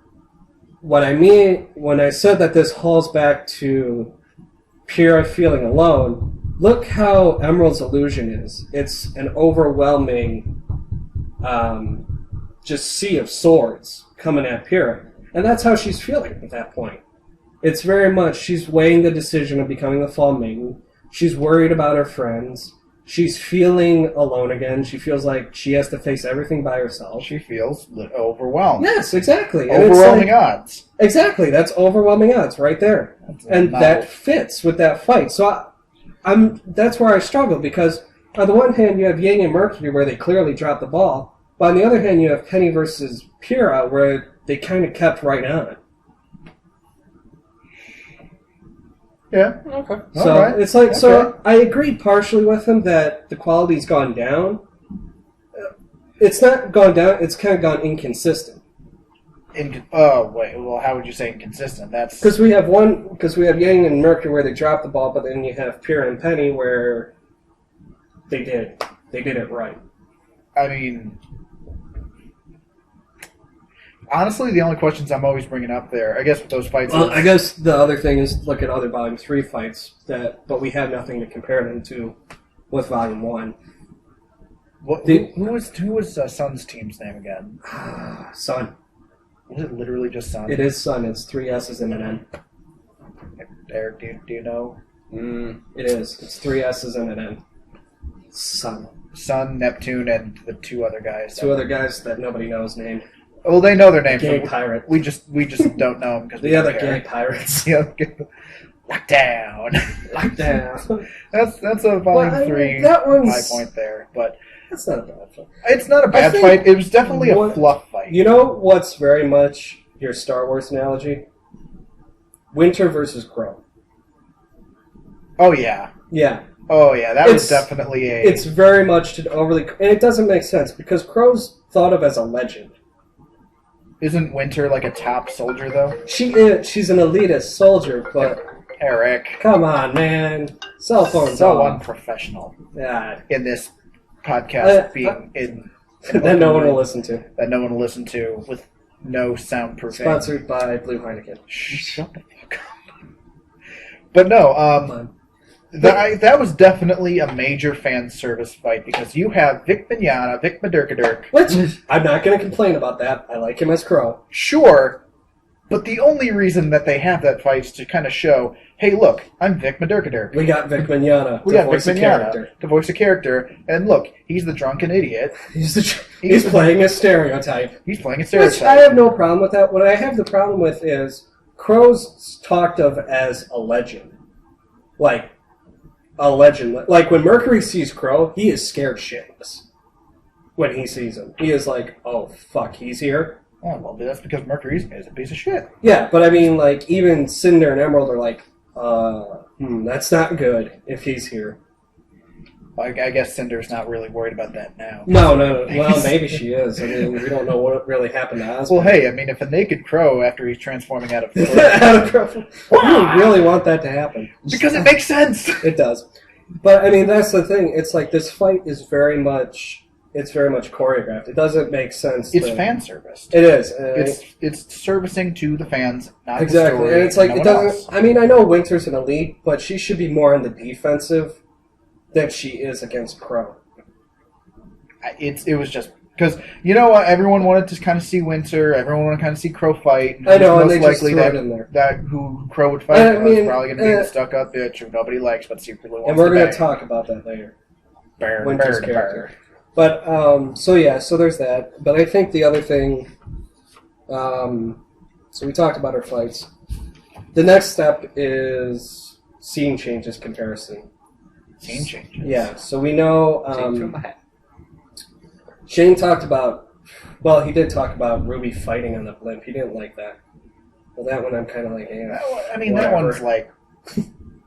what I mean when I said that this hauls back to Pyrrha feeling alone, look how Emerald's illusion is. It's an overwhelming just sea of swords coming at Pyrrha. And that's how she's feeling at that point. It's very much, she's weighing the decision of becoming the Fall Maiden. She's worried about her friends. She's feeling alone again. She feels like she has to face everything by herself. She feels overwhelmed. Yes, exactly. Overwhelming odds. Exactly, that's overwhelming odds right there. And that fits with that fight. So that's where I struggle, because on the one hand you have Yang and Mercury where they clearly dropped the ball, but on the other hand you have Penny versus Pyrrha where they kind of kept right on it. Yeah. Okay. So right. It's like, okay. So I agree partially with him that the quality's gone down. It's not gone down, it's kind of gone inconsistent. Oh, wait. Well, how would you say inconsistent? That's because we have Yang and Mercury where they drop the ball, but then you have Pyrrha and Penny where they did it right. I mean, honestly, the only questions I'm always bringing up there, I guess, with those fights. Well, I guess the other thing is look at other Volume 3 fights but we have nothing to compare them to with Volume 1. Who was Sun's team's name again? Sun. Was it literally just Sun? It is Sun. It's 3 S's and an N. Eric, do you know? It is. It's 3 S's and an N. Sun. Sun, Neptune, and the two other guys. Two other guys that nobody knows named. Well, they know their names. Gay pirate. We just don't know them because the other gay pirates. Lockdown. That's a Volume 3 high point there, but that's not a bad fight. It's not a bad fight. It was definitely a fluff fight. You know what's very much your Star Wars analogy? Winter versus Crow. Oh yeah. Yeah. Oh yeah. That was definitely a. It's very much to overly, and it doesn't make sense because Crow's thought of as a legend. Isn't Winter like a top soldier though? She is. She's an elitist soldier, but Eric, come on, man. Cell phones so unprofessional. Yeah. In this podcast being in that no one will listen to. That no one will listen to with no soundproofing. Sponsored by Blue Heineken. Shut the fuck up. But no, that was definitely a major fan service fight because you have Vic Madurkadirk. Which I'm not going to complain about that. I like him as Crow. Sure, but the only reason that they have that fight is to kind of show, hey, look, I'm Vic Madurkadirk. We got Vic Mignogna to voice a character, and look, he's the drunken idiot. He's playing a stereotype. He's playing a stereotype. Which I have no problem with that. What I have the problem with is Crow's talked of as a legend. Like a legend. Like when Mercury sees Crow, he is scared shitless. When he sees him, he is like, "Oh fuck, he's here." Oh well, that's because Mercury is a piece of shit. Yeah, but I mean, like even Cinder and Emerald are like, that's not good if he's here. I guess Cinder's not really worried about that now. No. Well, maybe she is. I mean, we don't know what really happened to us. Well, hey, I mean, if a naked Crow after he's transforming out of Crow, you really want that to happen because it makes sense. It does, but I mean, that's the thing. It's like this fight is very much choreographed. It doesn't make sense. It's fan serviced. It is. It's servicing to the fans, not exactly. The story, and it's like no it doesn't. I mean, I know Winter's an elite, but she should be more on the defensive than she is against Crow. It was just because you know what, everyone wanted to kind of see Winter, everyone wanted to kind of see Crow fight. I know, and most they likely just threw it in there. That who Crow would fight was probably going to be the stuck-up bitch who nobody likes but secretly wants. And we're going to talk about that later. Winter's character. But so there's that. But I think the other thing, so we talked about our fights. The next step is scene changes comparison. scene changes. Yeah, so we know From a hat. Shane talked about, well, he did talk about RWBY fighting on the blimp. He didn't like that. Well, that one I'm kind of like, I mean, whatever. that one's like,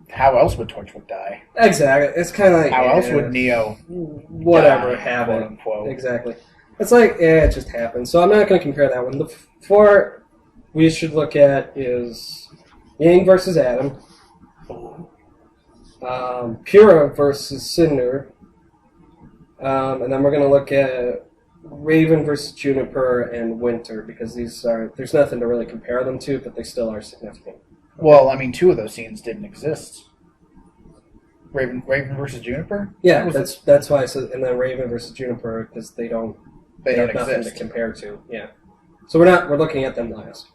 how else would Torchwood die? Exactly. It's kind of like, How else would Neo whatever die, happen? quote unquote? Exactly. It's like, it just happened. So I'm not going to compare that one. The four we should look at is Yang versus Adam, Pura versus Cinder, and then we're going to look at Raven versus Juniper and Winter, because there's nothing to really compare them to, but they still are significant. Well, I mean, 2 of those scenes didn't exist. Raven versus Juniper? Yeah, that's why I said, and then Raven versus Juniper, because they don't have nothing exist. to compare to. Yeah. So we're looking at them last.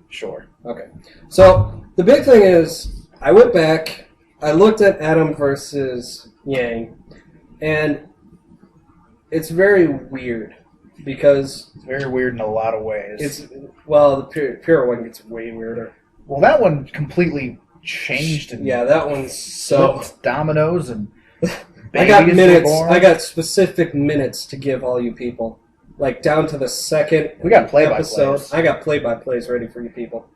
Sure. Okay. So the big thing is, I went back, I looked at Adam versus Yang, and it's very weird because It's very weird in a lot of ways. the Pure one gets way weirder. Well, that one completely changed. And Yeah, that one's so. flipped dominoes and I got babies were minutes. born. I got specific minutes to give all you people, like down to the second. We got episode. play-by-plays. I got play-by-plays ready for you people.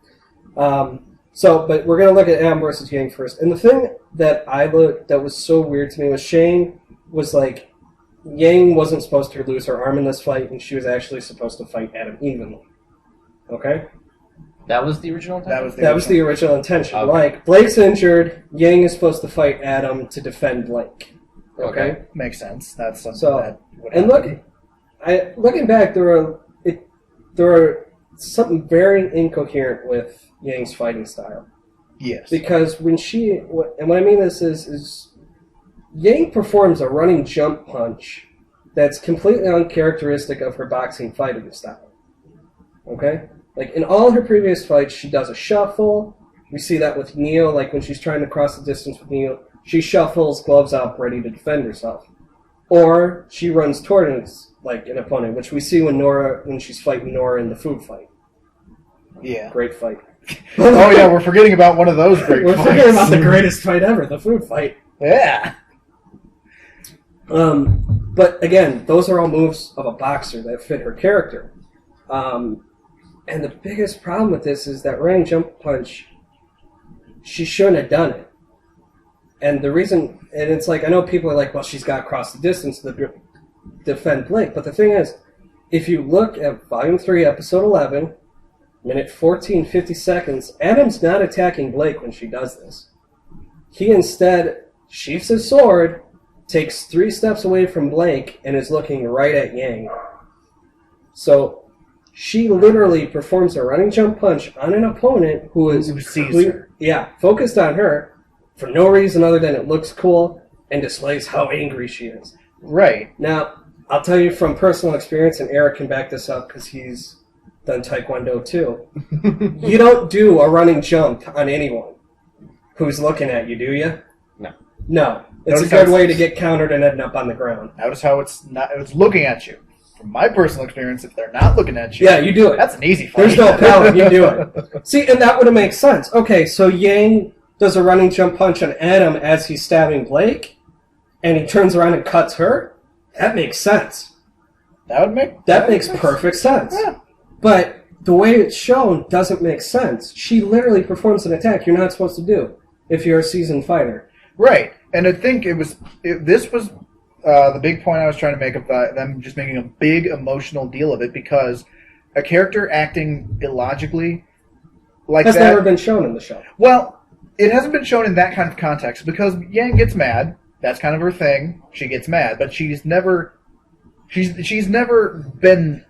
But we're gonna look at Adam versus Yang first. And the thing that that was so weird to me was Shane was like, Yang wasn't supposed to lose her arm in this fight, and she was actually supposed to fight Adam evenly. Okay. That was the original intention? That was the original intention. Okay. Like, Blake's injured, Yang is supposed to fight Adam to defend Blake. Okay? Makes sense. That's something So, that would and happen. looking back, there were something very incoherent with Yang's fighting style. Yes. Because when what I mean is Yang performs a running jump punch that's completely uncharacteristic of her boxing fighting style. Okay? Like, in all her previous fights, she does a shuffle. We see that with Neo, like when she's trying to cross the distance with Neo, she shuffles, gloves up, ready to defend herself. Or she runs towards, like, an opponent, which we see when she's fighting Nora in the food fight. Yeah. Great fight. Oh, yeah, we're forgetting about one of those great We're fights. forgetting about the greatest fight ever, the food fight. Yeah. But again, those are all moves of a boxer that fit her character. And the biggest problem with this is that running jump punch, she shouldn't have done it. And the reason, and it's like, I know people are like, well, she's got to cross the distance to defend Blake. But the thing is, if you look at Volume 3, Episode 11, minute 14, 50 seconds, Adam's not attacking Blake when she does this. He instead sheaths his sword, takes 3 steps away from Blake, and is looking right at Yang. So she literally performs a running jump punch on an opponent who sees her. Yeah, focused on her for no reason other than it looks cool and displays how angry she is. Right. Now, I'll tell you from personal experience, and Eric can back this up because he's done Taekwondo too. You don't do a running jump on anyone who's looking at you, do you? No. It's Notice a good way to get countered and end up on the ground. Notice how it's looking at you. From my personal experience, if they're not looking at you, Yeah, you do it. that's an easy fight. There's no power. You do it. See, and that would have made sense. Okay, so Yang does a running jump punch on Adam as he's stabbing Blake, and he turns around and cuts her. That makes sense. That makes perfect sense. Yeah. But the way it's shown doesn't make sense. She literally performs an attack you're not supposed to do if you're a seasoned fighter. Right. And I think this was the big point I was trying to make of them just making a big emotional deal of it, because a character acting illogically like Has that never been shown in the show. Well, it hasn't been shown in that kind of context, because Yang gets mad. That's kind of her thing. She gets mad, but she's never been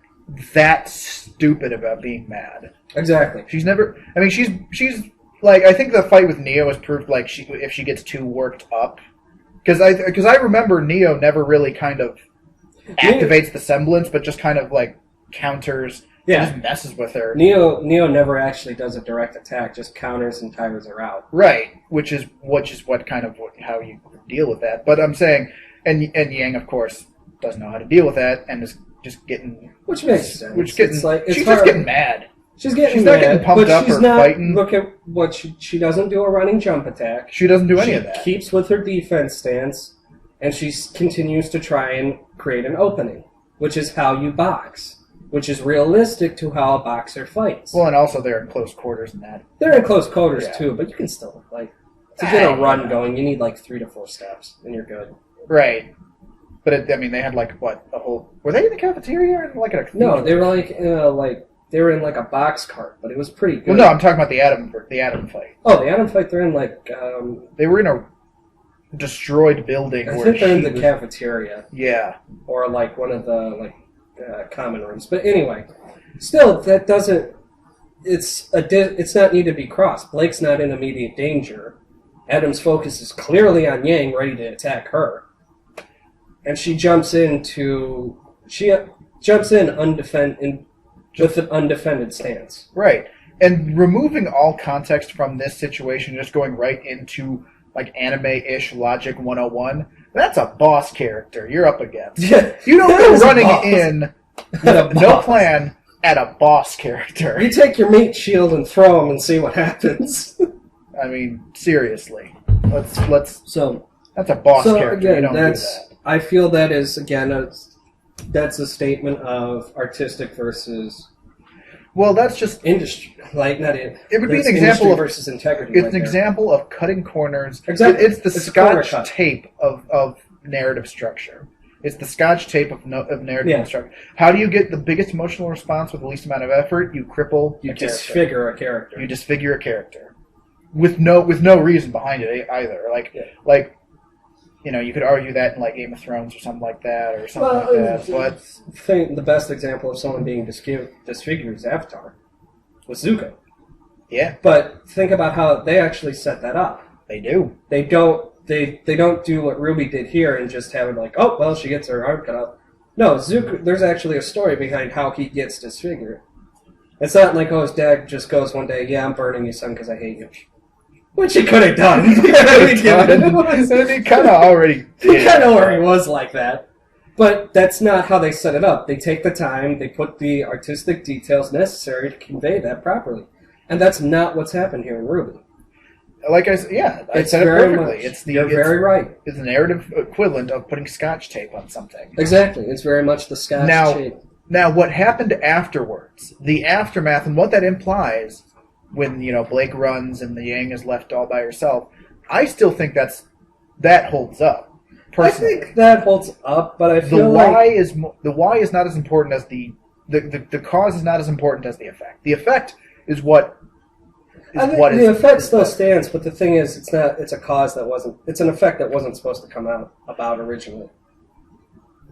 that stupid about being mad. Exactly. She's never. I mean, she's like, I think the fight with Neo has proved like if she gets too worked up, because I remember Neo never really kind of activates the semblance, but just kind of like counters. Yeah. Just messes with her. Neo never actually does a direct attack, just counters and tires her out. Right, which is what kind of how you deal with that. But I'm saying, and Yang of course doesn't know how to deal with that, and is just getting, Which makes sense. She's hard. just getting mad. She's getting not mad, getting pumped but up she's or not. fighting. Look at what she doesn't do a running jump attack. She doesn't do any of She that. keeps with her defense stance, and she continues to try and create an opening, which is how you box, which is realistic to how a boxer fights. Well, and also they're in close quarters and that. They're in close quarters Yeah. too, but you can still to get a run going. You need 3 to 4 steps, and you're good. Right. But they had a whole. Were they in the cafeteria or in a? No, they were they were in a box cart, but it was pretty good. Well, no, I'm talking about the Atom fight. Oh, the Atom fight. They're in They were in a destroyed building. I where think they're in she the cafeteria. Yeah. Or one of the common rooms. But anyway, still that doesn't. It's not need to be crossed. Blake's not in immediate danger. Adam's focus is clearly on Yang, ready to attack her, and she jumps in undefended with an undefended stance. Right. And removing all context from this situation, just going right into anime-ish logic 101, that's a boss character you're up against. You don't go running in with no plan at a boss character. You take your meat shield and throw him and see what happens. I mean, seriously. Let's. So that's a boss character. Again, you don't do that. I feel that is that's a statement of artistic versus. Well, that's just industry. It would be an example of versus integrity. It's an example of cutting corners. Exactly. It's the Scotch tape of narrative structure. It's the Scotch tape of narrative structure. How do you get the biggest emotional response with the least amount of effort? You cripple. You disfigure a character. You disfigure a character with no reason behind it either. You could argue that in Game of Thrones or something like that, or something like that. But I think the best example of someone being disfigured is Avatar with Zuko. Yeah. But think about how they actually set that up. They do. They don't do what RWBY did here and just have it she gets her arm cut off. No, Zuko. There's actually a story behind how he gets disfigured. It's not his dad just goes one day, "Yeah, I'm burning you, son, because I hate you." Which he could have done. He kind of already did. He kind of already was like that. But that's not how they set it up. They take the time, they put the artistic details necessary to convey that properly. And that's not what's happened here in RWBY. Like I said, I said it perfectly. You're very right. It's the narrative equivalent of putting Scotch tape on something. Exactly. It's very much the Scotch tape. Now, what happened afterwards, the aftermath, and what that implies when, Blake runs and the Yang is left all by herself, I still think that holds up. Personally. I think that holds up, but I feel the why is not as important as the cause is not as important as the effect. The effect is what. The effect still stands, but the thing is, it's not. It's a cause that wasn't. It's an effect that wasn't supposed to come about originally.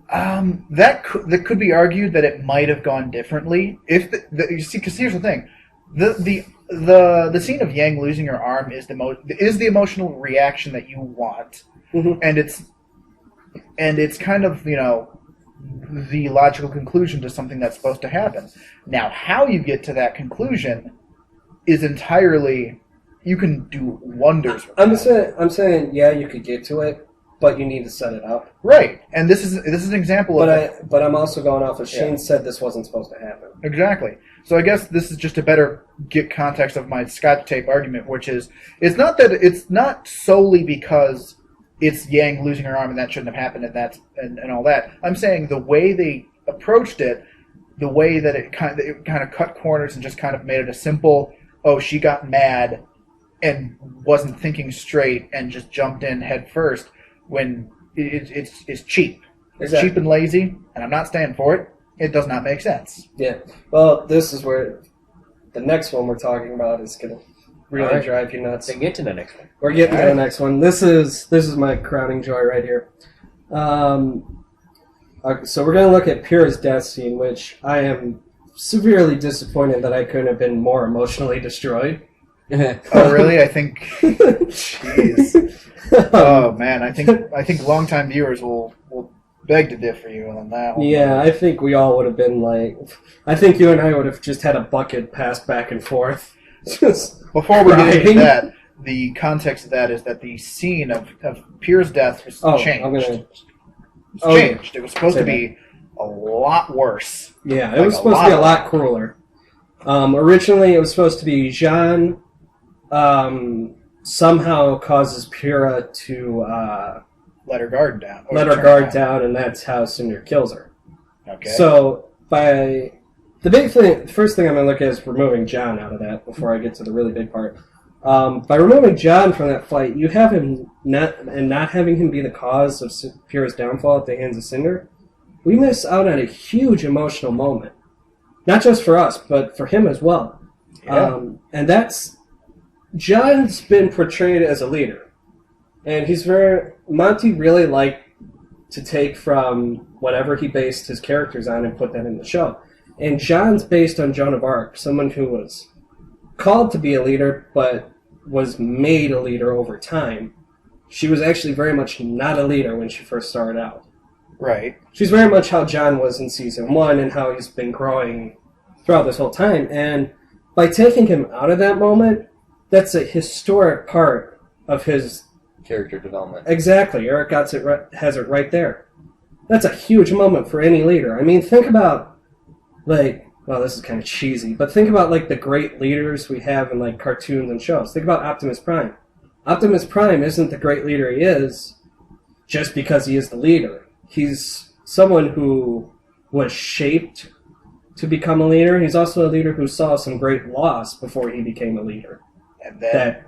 That could be argued that it might have gone differently if because here's the thing, the scene of Yang losing her arm is the emotional reaction that you want, and it's kind of the logical conclusion to something that's supposed to happen. Now, how you get to that conclusion is entirely, you can do wonders with I'm saying you could get to it, but you need to set it up. Right, and this is an example But I'm also going off of Shane said this wasn't supposed to happen. Exactly. So I guess this is just to better get context of my Scotch tape argument, which is it's not solely because it's Yang losing her arm and that shouldn't have happened and all that. I'm saying the way they approached it, the way that it kind of cut corners and just kind of made it a simple, she got mad and wasn't thinking straight and just jumped in head first, when it's cheap. It's cheap and lazy, and I'm not standing for it. It does not make sense. Yeah. Well, this is where the next one we're talking about is going to really drive you nuts. Then get to the next one. We're getting to the next one. This is my crowning joy right here. So we're going to look at Pyrrha's death scene, which I am severely disappointed that I couldn't have been more emotionally destroyed. Oh, really? I think. Jeez. Oh man, I think longtime viewers will beg to differ you on that one. Yeah, I think we all would have been I think you and I would have just had a bucket passed back and forth. Before we get into that, the context of that is that the scene of Pyrrha's death was changed. It was supposed to be a lot worse. Yeah, it was supposed to be a lot crueler. Originally, it was supposed to be Jean somehow causes Pyrrha to let her guard down. And that's how Cinder kills her. Okay. So, the first thing I'm going to look at is removing John out of that before I get to the really big part. By removing John from that fight, you have him not having him be the cause of Pyrrha's downfall at the hands of Cinder. We miss out on a huge emotional moment. Not just for us, but for him as well. Yeah. And that's... John's been portrayed as a leader. And Monty really liked to take from whatever he based his characters on and put that in the show. And John's based on Joan of Arc, someone who was called to be a leader, but was made a leader over time. She was actually very much not a leader when she first started out. Right. She's very much how John was in Season 1 and how he's been growing throughout this whole time. And by taking him out of that moment, that's a historic part of his... character development. Exactly. Eric has it right there. That's a huge moment for any leader. I mean, think about, this is kind of cheesy, but think about, the great leaders we have in, cartoons and shows. Think about Optimus Prime. Optimus Prime isn't the great leader he is just because he is the leader. He's someone who was shaped to become a leader. He's also a leader who saw some great loss before he became a leader. And then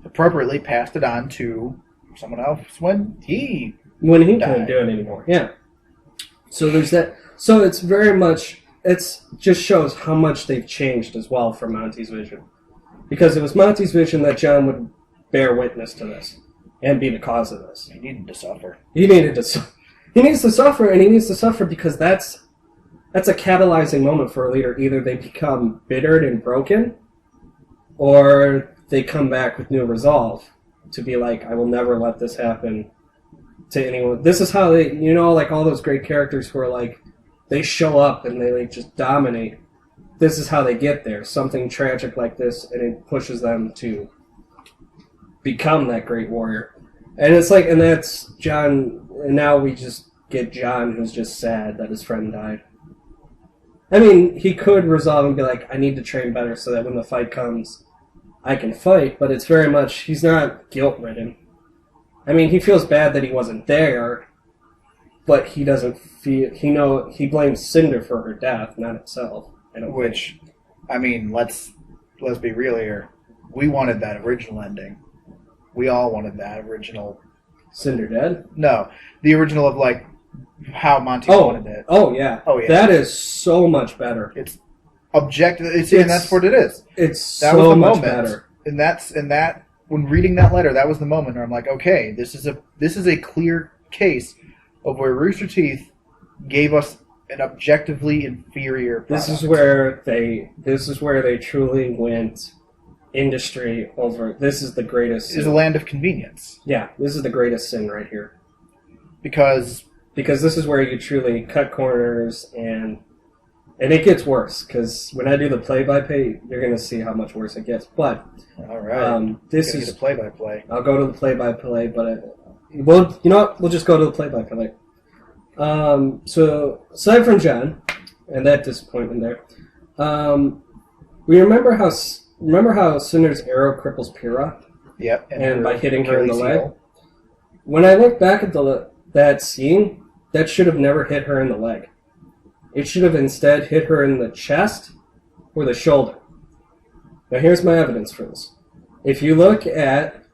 appropriately passed it on to someone else when he couldn't do it anymore. Yeah. So there's that. So it's very much, just shows how much they've changed as well from Monty's vision. Because it was Monty's vision that John would bear witness to this and be the cause of this. He needed to suffer. He needs to suffer, and he needs to suffer because that's a catalyzing moment for a leader. Either they become bittered and broken, or they come back with new resolve to be like, I will never let this happen to anyone. This is how they, all those great characters who are they show up and they just dominate. This is how they get there. Something tragic like this, and it pushes them to become that great warrior. And it's and that's John, and now we just get John who's just sad that his friend died. I mean, he could resolve and be like, I need to train better so that when the fight comes, I can fight, but it's very much, he's not guilt-ridden. I mean, he feels bad that he wasn't there, but he doesn't feel, he blames Cinder for her death, not himself. I mean, let's be real here. We wanted that original ending. We all wanted that original. Cinder dead? No. The original of, how Monty wanted it. Oh, yeah. That is so much better. It's objective, and that's what it is. That was so much better. And that when reading that letter, that was the moment where I'm like, okay, this is a clear case of where Rooster Teeth gave us an objectively inferior product. This is where they truly went industry over. This is the greatest sin. It's a land of convenience. Yeah, this is the greatest sin right here. Because this is where you truly cut corners, and it gets worse, because when I do the play-by-play, you're going to see how much worse it gets. But all right, this is the play-by-play. I'll go to the play-by-play, but you know what? We'll just go to the play-by-play. So aside from John and that disappointment there, we remember how Cinder's arrow cripples Pyrrha. Yep, and by hitting her in the leg. When I look back at that scene, that should have never hit her in the leg. It should have instead hit her in the chest or the shoulder. Now here's my evidence for this. If you look at,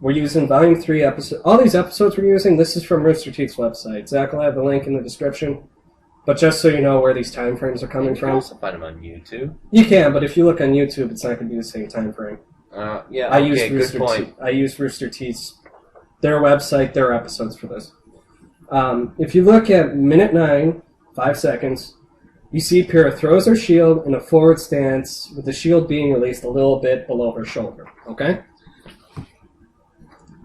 we're using Volume 3 episode. All these episodes we're using, this is from Rooster Teeth's website. Zack will have the link in the description. But just so you know where these time frames are coming from. You can also find them on YouTube. You can, but if you look on YouTube, it's not going to be the same time frame. Yeah, I use Rooster Teeth's, their website, their episodes for this. If you look at minute 9, 5 seconds, you see Pyrrha throws her shield in a forward stance with the shield being released a little bit below her shoulder. Okay?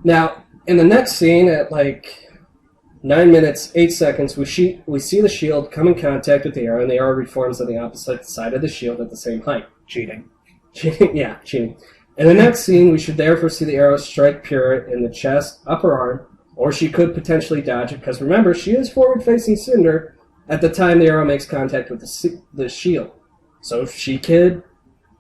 Now, in the next scene at 9 minutes, 8 seconds, we see the shield come in contact with the arrow, and the arrow reforms on the opposite side of the shield at the same height. Cheating. Yeah, cheating. In the next scene, we should therefore see the arrow strike Pyrrha in the chest, upper arm, or she could potentially dodge it, because remember, she is forward-facing Cinder at the time the arrow makes contact with the shield. So she could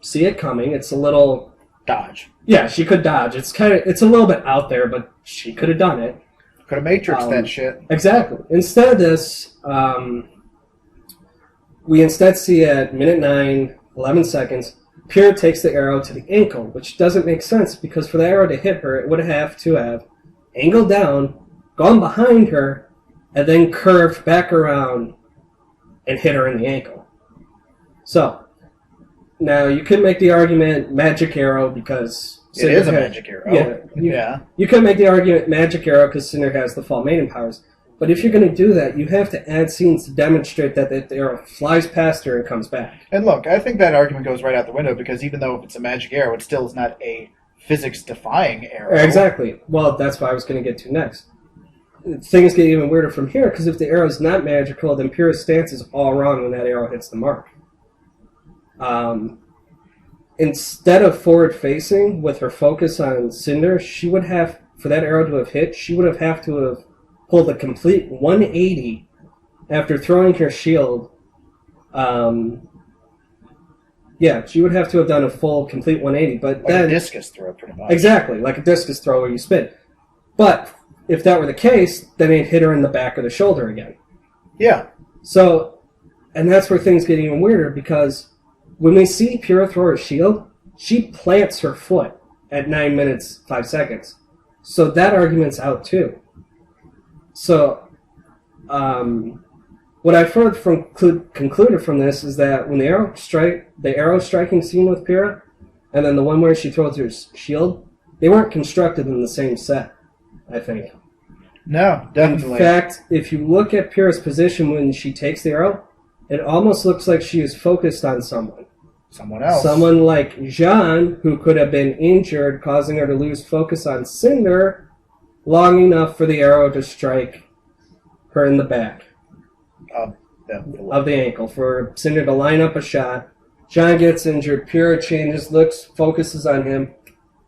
see it coming. It's a little dodge. Yeah, she could dodge. It's a little bit out there, but she could have done it. Could have matrixed that shit. Exactly. Instead of this, we instead see at minute 9, 11 seconds, Pyrrha takes the arrow to the ankle, which doesn't make sense because for the arrow to hit her, it would have to have angled down, gone behind her, and then curved back around and hit her in the ankle. So, now you could make the argument magic arrow because... It is a magic arrow. Yeah. You could make the argument magic arrow because Cinder has the fall maiden powers. But if you're going to do that, you have to add scenes to demonstrate that the arrow flies past her and comes back. And look, I think that argument goes right out the window because even though if it's a magic arrow, it still is not a physics-defying arrow. Exactly. Well, that's what I was going to get to next. Things get even weirder from here because if the arrow is not magical, then Pyrrha's stance is all wrong when that arrow hits the mark. Instead of forward-facing with her focus on Cinder, she would have, for that arrow to have hit, she would have to have pulled a complete 180 after throwing her shield. She would have to have done a full, complete 180. But like then, a discus throw, pretty much. Exactly, like a discus throw where you spin. But if that were the case, then it hit her in the back of the shoulder again. Yeah. So, and that's where things get even weirder because when we see Pyrrha throw her shield, she plants her foot at 9 minutes, 5 seconds. So that argument's out too. So, what I've heard from concluded from this is that when the arrow striking scene with Pyrrha, and then the one where she throws her shield, they weren't constructed in the same set, I think. No, definitely. In fact, if you look at Pyrrha's position when she takes the arrow, it almost looks like she is focused on someone. Someone else. Someone like Jean, who could have been injured, causing her to lose focus on Cinder long enough for the arrow to strike her in the back of the ankle, for Cinder to line up a shot. Jean gets injured, Pyrrha changes, looks, focuses on him,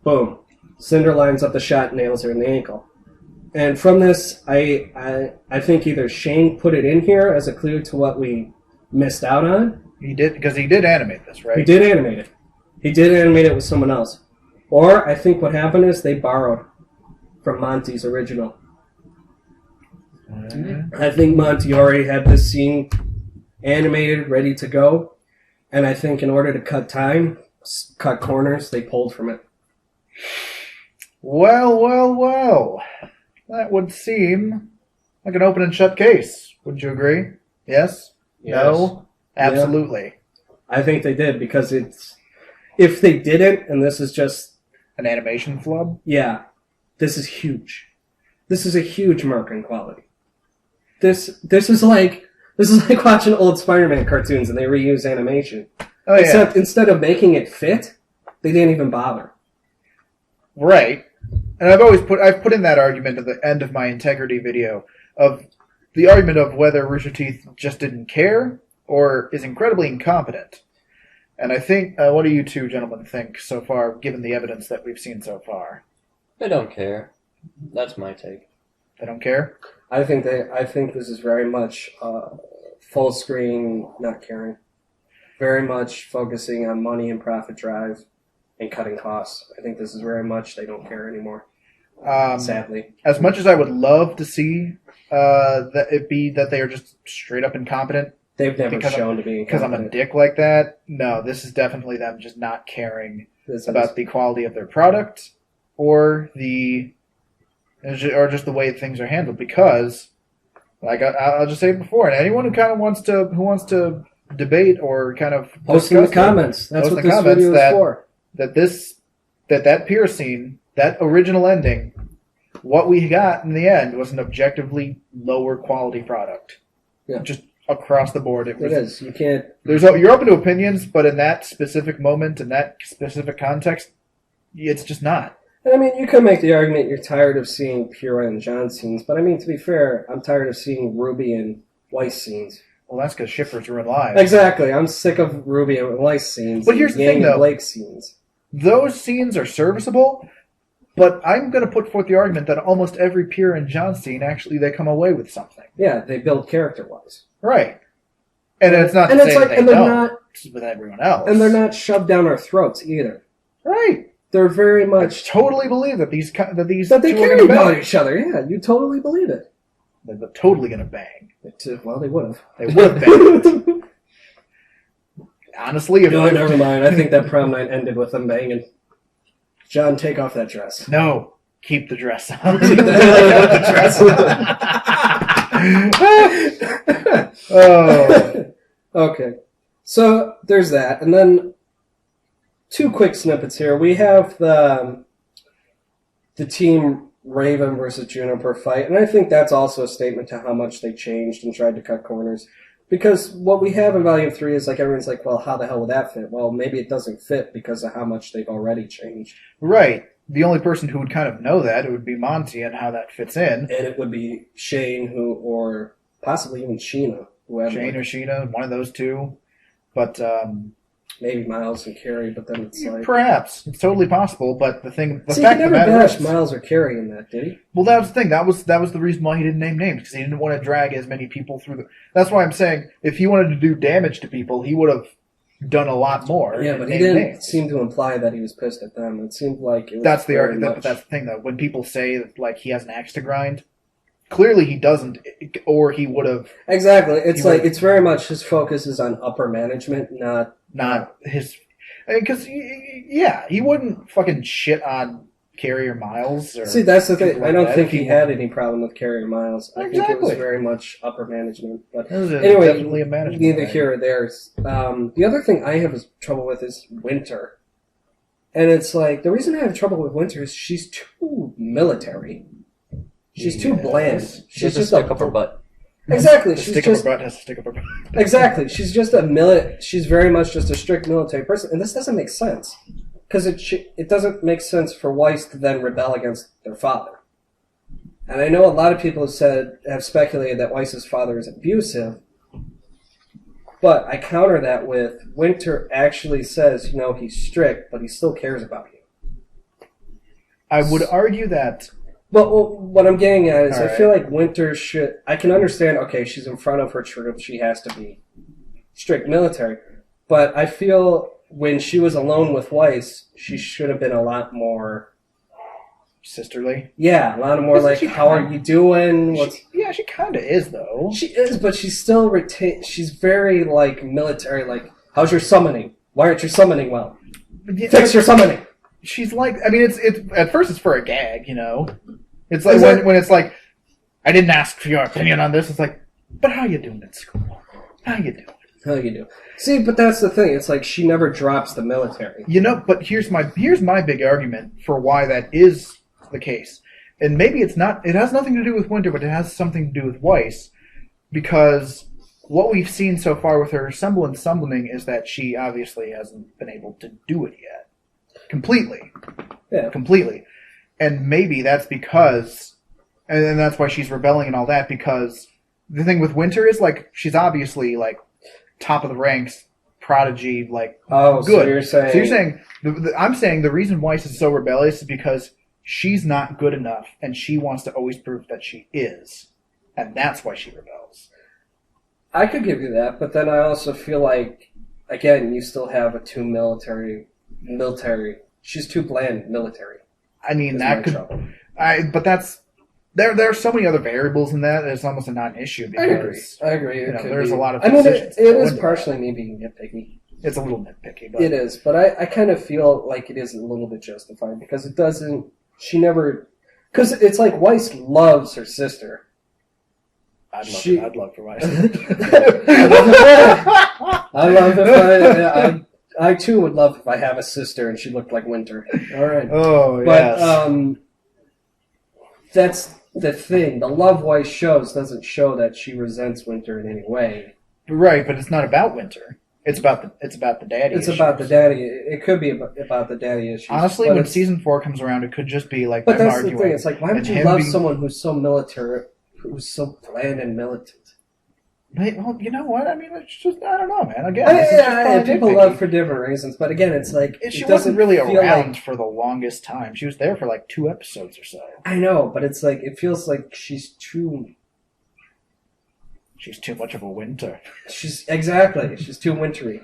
boom. Cinder lines up the shot and nails her in the ankle. And from this, I think either Shane put it in here as a clue to what we missed out on. He did, because he did animate this, right? He did animate it. He did animate it with someone else. Or I think what happened is they borrowed from Monty's original. I think Monty already had this scene animated, ready to go. And I think in order to cut time, cut corners, they pulled from it. Well. That would seem like an open and shut case. Wouldn't you agree? Yes? No? Absolutely. Yeah. I think they did, because if they didn't, and this is just an animation flub, this is huge. This is a huge mark in quality. This is like watching old Spider-Man cartoons and they reuse animation. Except instead of making it fit, they didn't even bother. Right. And I've put in that argument at the end of my integrity video of the argument of whether Rooster Teeth just didn't care or is incredibly incompetent. And I think, what do you two gentlemen think so far, given the evidence that we've seen so far? They don't care. That's my take. They don't care? I think this is very much full screen not caring. Very much focusing on money and profit drive and cutting costs. I think this is very much they don't care anymore. Sadly. As much as I would love to see that it be that they are just straight up incompetent. They've never shown to be incompetent. Because I'm a dick like that. No, this is definitely them just not caring about the quality of their product or just the way things are handled. Because, like I'll just say it before, and anyone who kind of wants to debate or kind of post in the comments. That's what this video is for. That Pyrrha scene, that original ending, what we got in the end was an objectively lower quality product. Yeah. Just across the board. It is. You can't... You're open to opinions, but in that specific moment, in that specific context, it's just not. I mean, you could make the argument you're tired of seeing Pyrrha and John scenes, but I mean, to be fair, I'm tired of seeing RWBY and Weiss scenes. Well, that's because shippers ruin lives. Exactly. I'm sick of RWBY and Weiss scenes. But here's the thing, though. Blake scenes. Those scenes are serviceable, but I'm going to put forth the argument that almost every Pyrrha and John scene, actually, they come away with something. Yeah, they build character-wise. Right. And it's not and to it's say like, that and they they're don't. not, with everyone else. And they're not shoved down our throats either. Right. They're very much... I totally believe that these that they care about each other. Yeah, you totally believe it. They're totally going to bang. Well, they would have. They would have banged. Honestly, never mind. I think that prom night ended with them banging. John, take off that dress. No, keep the dress on. Oh. Okay. So there's that. And then 2 quick snippets here. We have the team Raven versus Juniper fight. And I think that's also a statement to how much they changed and tried to cut corners. Because what we have in Volume 3 is like everyone's like, well, how the hell would that fit? Well, maybe it doesn't fit because of how much they've already changed. Right. The only person who would kind of know that, it would be Monty and how that fits in. And it would be Shane or possibly even Sheena. Shane or Sheena, one of those two. But maybe Miles and Carrie, but then it's like... Perhaps. It's totally possible, but the fact he never bashed Miles or Carrie in that, did he? Well, that was the thing. That was the reason why he didn't name names, because he didn't want to drag as many people through the... That's why I'm saying, if he wanted to do damage to people, he would have done a lot more. Yeah, but he didn't seem to imply that he was pissed at them. It seemed like it was that's the thing, though. When people say that, like, he has an axe to grind, clearly he doesn't, or he would have... Exactly. It's very much his focus is on upper management, not his... Because, yeah, he wouldn't fucking shit on Carrie or Miles. Or see, that's the thing. I don't think he had any problem with Carrie or Miles. I think it was very much upper management. But anyway, definitely a management neither here or there. The other thing I have trouble with is Winter. And it's like, the reason I have trouble with Winter is she's too military. She's too bland. She's just stick up her butt. Exactly. Stick up her butt has to stick up her butt. Exactly. She's just she's very much just a strict military person, and this doesn't make sense because it doesn't make sense for Weiss to then rebel against their father. And I know a lot of people have speculated that Weiss's father is abusive, but I counter that with Winter actually says, he's strict, but he still cares about you. I would argue that. Well, what I'm getting at is I feel like Winter should... I can understand, okay, she's in front of her troop, she has to be strict military. But I feel when she was alone with Weiss, she should have been a lot more... sisterly? Yeah, a lot more like, how are you doing? She kind of is, though. She is, but she's still she's very, military, how's your summoning? Why aren't you summoning well? Fix your summoning! She's like... I mean, it's at first it's for a gag, It's like when it's like, I didn't ask for your opinion on this. It's like, but how you doing at school? How you doing? How you do? See, but that's the thing. It's like she never drops the military. But here's my big argument for why that is the case. And maybe it's not. It has nothing to do with Winter, but it has something to do with Weiss, because what we've seen so far with her summoning is that she obviously hasn't been able to do it yet completely. Yeah, completely. And maybe that's because, and that's why she's rebelling and all that, because the thing with Winter is, she's obviously, top of the ranks, prodigy, good. So you're saying... I'm saying the reason Weiss is so rebellious is because she's not good enough, and she wants to always prove that she is. And that's why she rebels. I could give you that, but then I also feel like, again, you still have a too military... She's too bland military. I mean, that could... but that's... There are so many other variables in that it's almost a non-issue. Because, I agree. There's a lot of... it is partially me being nitpicky. It's a little nitpicky. But... It is, but I kind of feel like it is a little bit justified because it doesn't... She never... Because it's like Weiss loves her sister. I'd love for Weiss. I love if I too would love if I have a sister and she looked like Winter. All right. Oh, yes. But that's the thing. The love Weiss shows doesn't show that she resents Winter in any way. Right, but it's not about Winter. It's about the daddy. It's about the daddy. It could be about the daddy issues. Honestly, when season 4 comes around, it could just be like. But that's the thing. It's like, why would you love someone who's so military, who's so bland and militant? Well, you know what? I mean, it's just, I don't know, man. Again, people love for different reasons, but again, it's like... She wasn't really around for the longest time. She was there for 2 episodes or so. I know, but it's like, it feels like she's too... She's too much of a Winter. She's too wintry.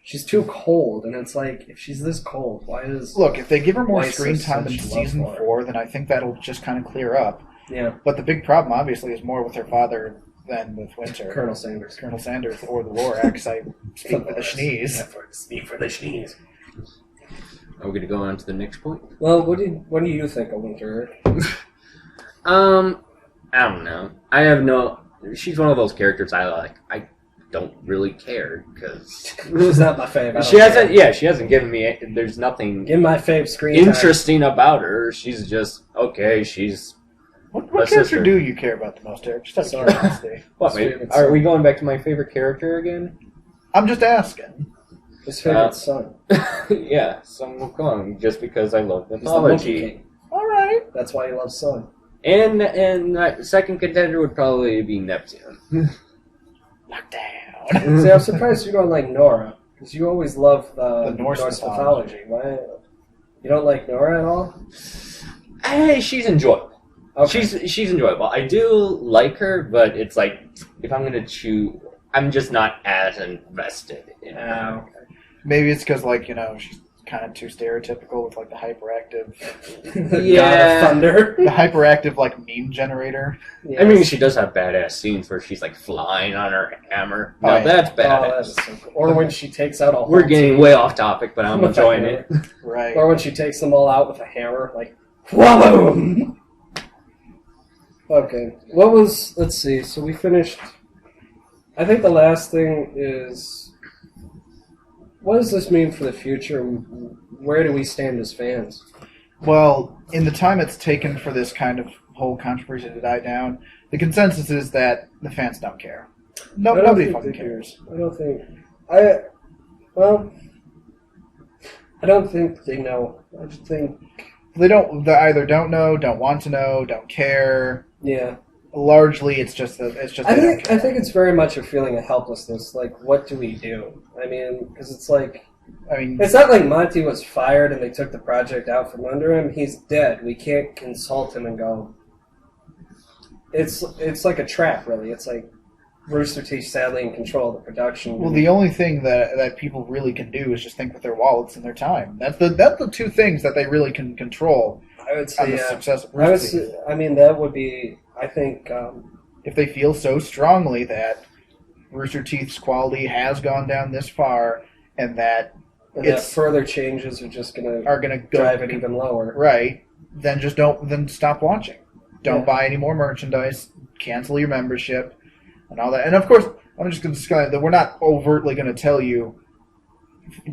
she's too cold, and it's like, if she's this cold, why is... Look, if they give her more Why is screen there time in such love season for her? 4, then I think that'll just kind of clear up. Yeah, But the big problem, obviously, is more with her father than with Winter. Colonel Sanders. Colonel Sanders or the Lorax. I speak for the Schnees. Speak for the Schnees. Are we going to go on to the next point? Well, what do you think of Winter? I don't know. I have no... She's one of those characters I like. I don't really care, because... She's not my fave. She hasn't given me... There's nothing Give my fave screen time. interesting about her. She's just, okay, she's... What a character sister. do you care about the most, Eric? Just out of Sorry. curiosity. What, His favorite are son. we going back to my favorite character again? I'm just asking. His favorite son. Yeah, Sun Wukong, just because I love He's the Monkey mythology. King. All right. That's why he loves Sun. And second contender would probably be Neptune. Lockdown. See, I'm surprised you don't like Nora, because you always love the Norse mythology. Why? You don't like Nora at all? Hey, she's enjoyable. Okay. She's enjoyable. I do like her, but it's like, if I'm gonna choose, I'm just not as invested in her. Okay. Maybe it's because, like, she's kind of too stereotypical with, like, the hyperactive, The Yeah. God of Thunder. the hyperactive, like, meme generator. Yes. I mean, she does have badass scenes where she's like flying on her hammer. Oh, Now yeah. that's Oh, badass. that is so cool. Or when she takes out a whole We're getting team. way off topic, but I'm enjoying it. Right. Or when she takes them all out with a hammer, like, whoa! Okay. Let's see, so we finished, I think the last thing is, what does this mean for the future? Where do we stand as fans? Well, in the time it's taken for this kind of whole controversy to die down, the consensus is that the fans don't care. I don't Nobody think fucking they cares. I don't think, I don't think they know. I just think, They either don't know, don't want to know, don't care. yeah. Largely, it's just they don't care. I think it's very much a feeling of helplessness. Like, what do we do? I mean, because it's like, I mean, it's not like Monty was fired and they took the project out from under him. He's dead. We can't consult him and go. It's like a trap, really. It's like Rooster Teeth sadly in control of the production. well, the only thing that people really can do is just think with their wallets and their time. That's the two things that they really can control I would on say, the yeah. success of I would Rooster Teeth. say, I mean, that would be. I think. If they feel so strongly that Rooster Teeth's quality has gone down this far, and that that further changes are just going to go drive it even lower. right, then then stop watching. Don't Yeah. buy any more merchandise. Cancel your membership, and all that. And of course, I'm just going to say that we're not overtly going to tell you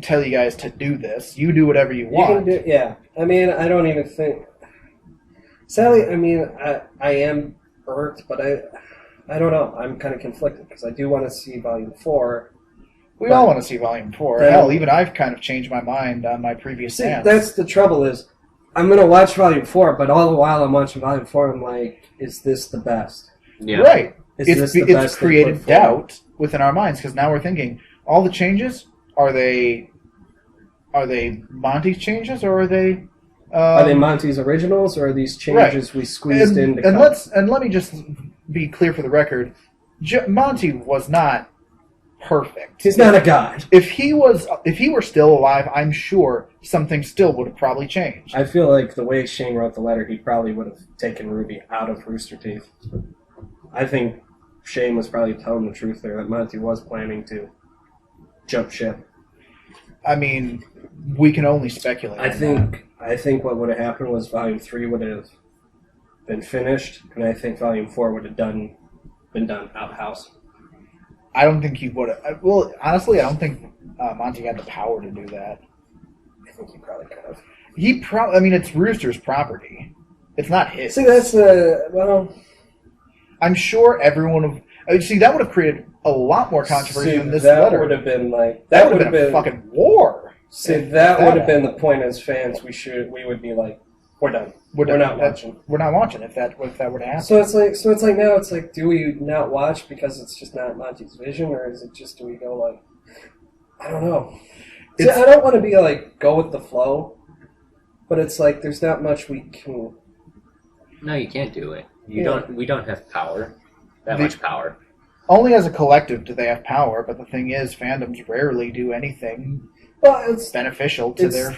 guys to do this. You do whatever you You want. can do, yeah. I mean, I don't even think. Sadly, I mean, I am irked, but I don't know. I'm kind of conflicted because I do want to see Volume 4. We all want to see Volume 4. Then- Hell, even I've kind of changed my mind on my previous See, stance. that's the trouble is, I'm going to watch Volume 4, but all the while I'm watching Volume 4, I'm like, is this the best? Yeah. Right. Is this the It's best they created put forward? doubt within our minds because now we're thinking, all the changes, are they Monty's changes or are they... Are they Monty's originals, or are these changes we squeezed in to cut? Let me just be clear for the record. Monty was not perfect. He's not a god. If he were still alive, I'm sure something still would have probably changed. I feel like the way Shane wrote the letter, he probably would have taken Ruby out of Rooster Teeth. I think Shane was probably telling the truth there, that Monty was planning to jump ship. I mean, we can only speculate. I think what would have happened was Volume 3 would have been finished, and I think Volume 4 would have been done outhouse. I don't think he would have. Well, honestly, I don't think Monty had the power to do that. I think he probably could have. I mean, it's Rooster's property. It's not his. See, that's well. I'm sure everyone would. See, that would have created a lot more controversy than this that letter. would have been like that would have been a fucking war. See, if that would have been happened. the point as fans. We would be like, we're done. We're not watching. We're not watching if that were to happen. So it's like now it's like, do we not watch because it's just not Monty's vision, or is it just, do we go like, I don't know. See, I don't want to be like go with the flow, but it's like there's not much we can. No, you can't do it. We don't have power. The- Much power. Only as a collective do they have power, but the thing is, fandoms rarely do anything beneficial to their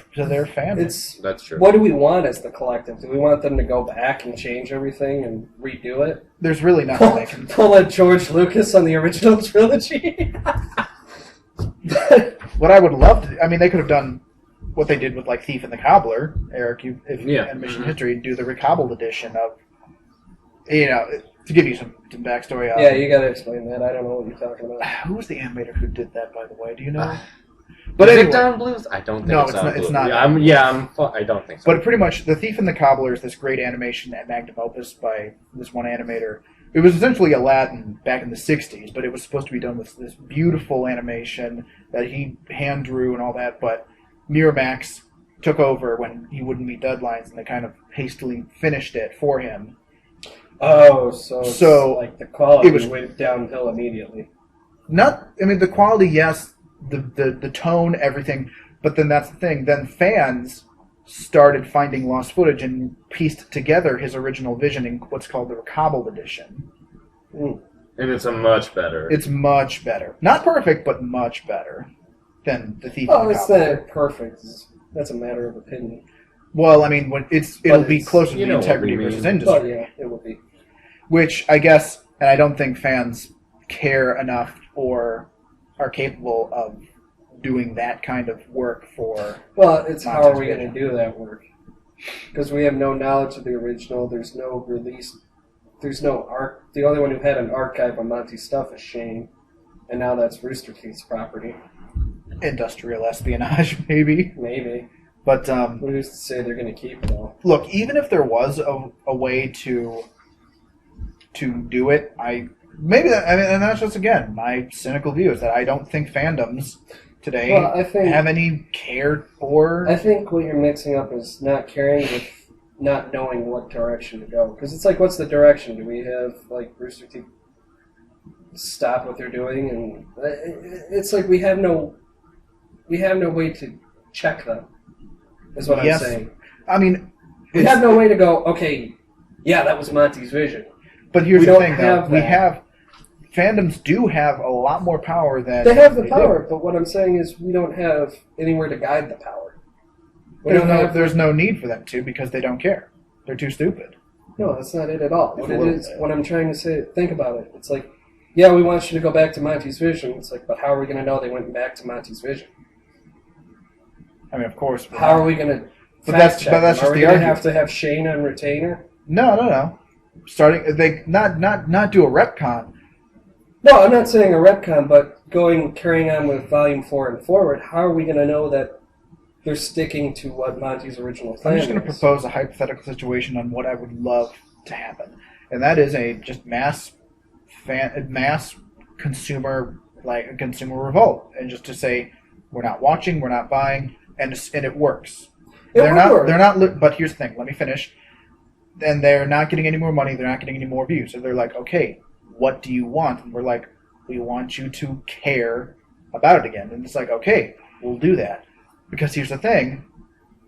fandom. That's true. What do we want as the collective? Do we want them to go back and change everything and redo it? There's really nothing they can pull at George Lucas on the original trilogy. What I would love to, I mean, they could have done what they did with like Thief and the Cobbler, Eric. If animation history, do the recobbled edition of, to give you some backstory. Yeah, you got to explain that. I don't know what you're talking about. Who was the animator who did that, by the way? Do you know? But is it Don Bluth? I don't think it's not. I don't think so. But pretty much, The Thief and the Cobbler is this great animation at magnum opus by this one animator. It was essentially Aladdin back in the 60s, but it was supposed to be done with this beautiful animation that he hand drew and all that, but Miramax took over when he wouldn't meet deadlines, and they kind of hastily finished it for him. Oh, so like the quality went downhill immediately. The quality, yes, the tone, everything, but then that's the thing. Then fans started finding lost footage and pieced together his original vision in what's called the recobbled edition. And it's much better. It's much better. Not perfect, but much better than The Thief. Oh, it's not perfect. That's a matter of opinion. Well, I mean, it'll be closer to the integrity versus industry. Oh, yeah, it will be. Which I guess, and I don't think fans care enough or are capable of doing that kind of work for. Well, it's how are we going to do that work? Because we have no knowledge of the original. There's no release. There's no arc. The only one who had an archive of Monty's stuff is Shane, and now that's Rooster Teeth's property. Industrial espionage, maybe. Maybe. But who's to say they're going to keep it all? Look, even if there was a way to do it, and that's just again my cynical view is that I don't think fandoms today have any care for. I think what you're mixing up is not caring with not knowing what direction to go. Because it's like, what's the direction? Do we have like Rooster Teeth stop what they're doing? And it's like we have no way to check them. Is what I'm saying. I mean, we have no way to go. Okay, yeah, that was Monty's vision. But here's the thing, though. Fandoms do have a lot more power than they have the power. But what I'm saying is, we don't have anywhere to guide the power. There's no need for them to because they don't care. They're too stupid. No, that's not it at all. What I'm trying to say, think about it. It's like, yeah, we want you to go back to Monty's vision. It's like, but how are we going to know they went back to Monty's vision? I mean, of course. How are we going to? But that's just the argument. Are we going to have to have Shane on retainer? No. Starting, they not do a retcon. No, I'm not saying a retcon, but carrying on with Volume 4 and forward. How are we going to know that they're sticking to what Monty's original plan is? I'm just going to propose a hypothetical situation on what I would love to happen, and that is a just mass consumer revolt, and just to say we're not watching, we're not buying. And it works. They're not. But here's the thing. Let me finish. And they're not getting any more money. They're not getting any more views. So they're like, okay, what do you want? And we're like, we want you to care about it again. And it's like, okay, we'll do that. Because here's the thing.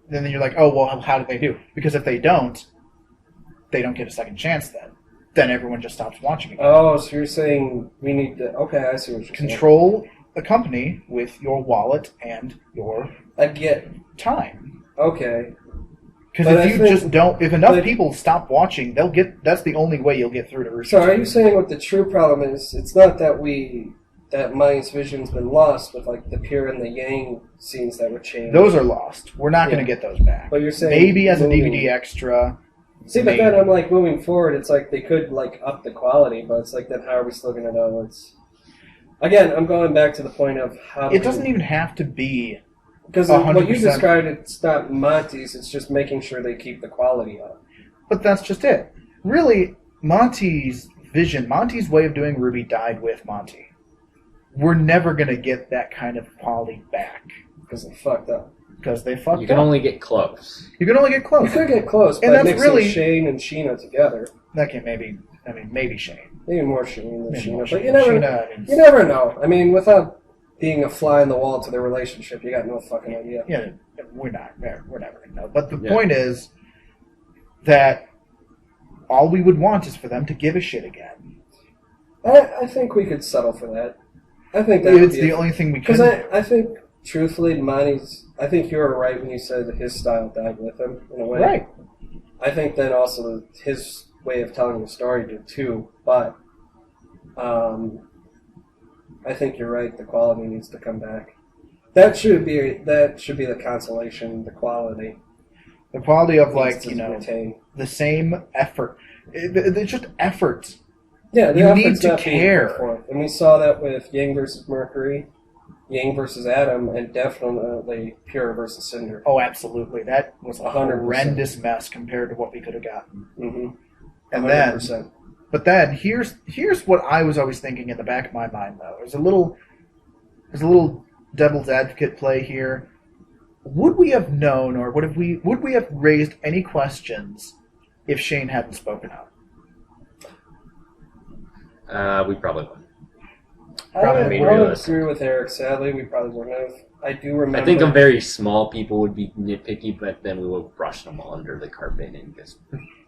Then you're like, oh, well, how do they do? Because if they don't get a second chance then. Then everyone just stops watching again. Oh, so you're saying we need to... Okay, I see what you're saying. Control the company with your wallet and your... time. Okay. Because if enough people stop watching, they'll get. That's the only way you'll get through to Rooster. So are you saying what the true problem is? It's not that Monty's vision's been lost, but like the Pure and the Yang scenes that were changed. Those are lost. We're not going to get those back. But you're saying maybe as a DVD extra. See, but then I'm like moving forward. It's like they could like up the quality, but it's like then how are we still going to know? It's again, I'm going back to the point of how. It doesn't even have to be. Because what you described, it's not Monty's, it's just making sure they keep the quality up. But that's just it. Really, Monty's vision, Monty's way of doing RWBY died with Monty. We're never going to get that kind of quality back. Because they fucked up. You can only get close. You can only get close. You could get close, but mixing Shane and Sheena together. That can maybe Shane. Maybe more Shane than Sheena. But you never know. I mean, without being a fly in the wall to their relationship, you got no fucking idea. Yeah, we're never going to know. But the point is that all we would want is for them to give a shit again. I think we could settle for that. I think that it's the only thing we can. Because I think, truthfully, I think you were right when you said that his style died with him, in a way. Right. I think then also his way of telling the story did too, but I think you're right, the quality needs to come back. That should be the consolation, the quality. The quality of, retain. the same effort. It's just effort. Yeah, you need to care. And we saw that with Yang versus Mercury, Yang versus Adam, and definitely Pure versus Cinder. Oh, absolutely. That was a 100%. horrendous mess compared to what we could have gotten. Mm-hmm. And then, here's what I was always thinking in the back of my mind, though. There's a little devil's advocate play here. Would we have known, or would we have raised any questions if Shane hadn't spoken out? We probably wouldn't. I would agree with Eric. Sadly, we probably wouldn't have. I do remember. I think a very small people would be nitpicky, but then we would brush them all under the carpet and just.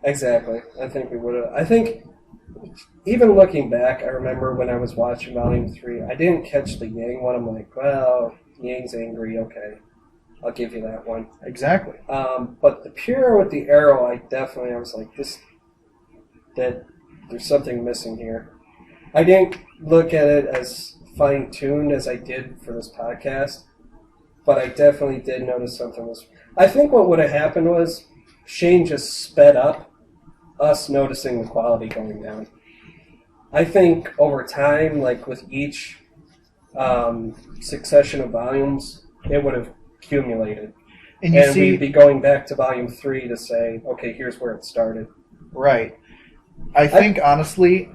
Exactly. I think we would have. I think, even looking back, I remember when I was watching Volume 3, I didn't catch the Yang one. I'm like, well, Yang's angry. Okay, I'll give you that one. Exactly. But the Pure with the arrow, I was like, that there's something missing here. I didn't look at it as fine-tuned as I did for this podcast, but I definitely did notice something was... I think what would have happened was Shane just sped up us noticing the quality going down. I think over time, like with each succession of volumes, it would have accumulated. And we'd be going back to Volume 3 to say, okay, here's where it started. Right. I think, honestly...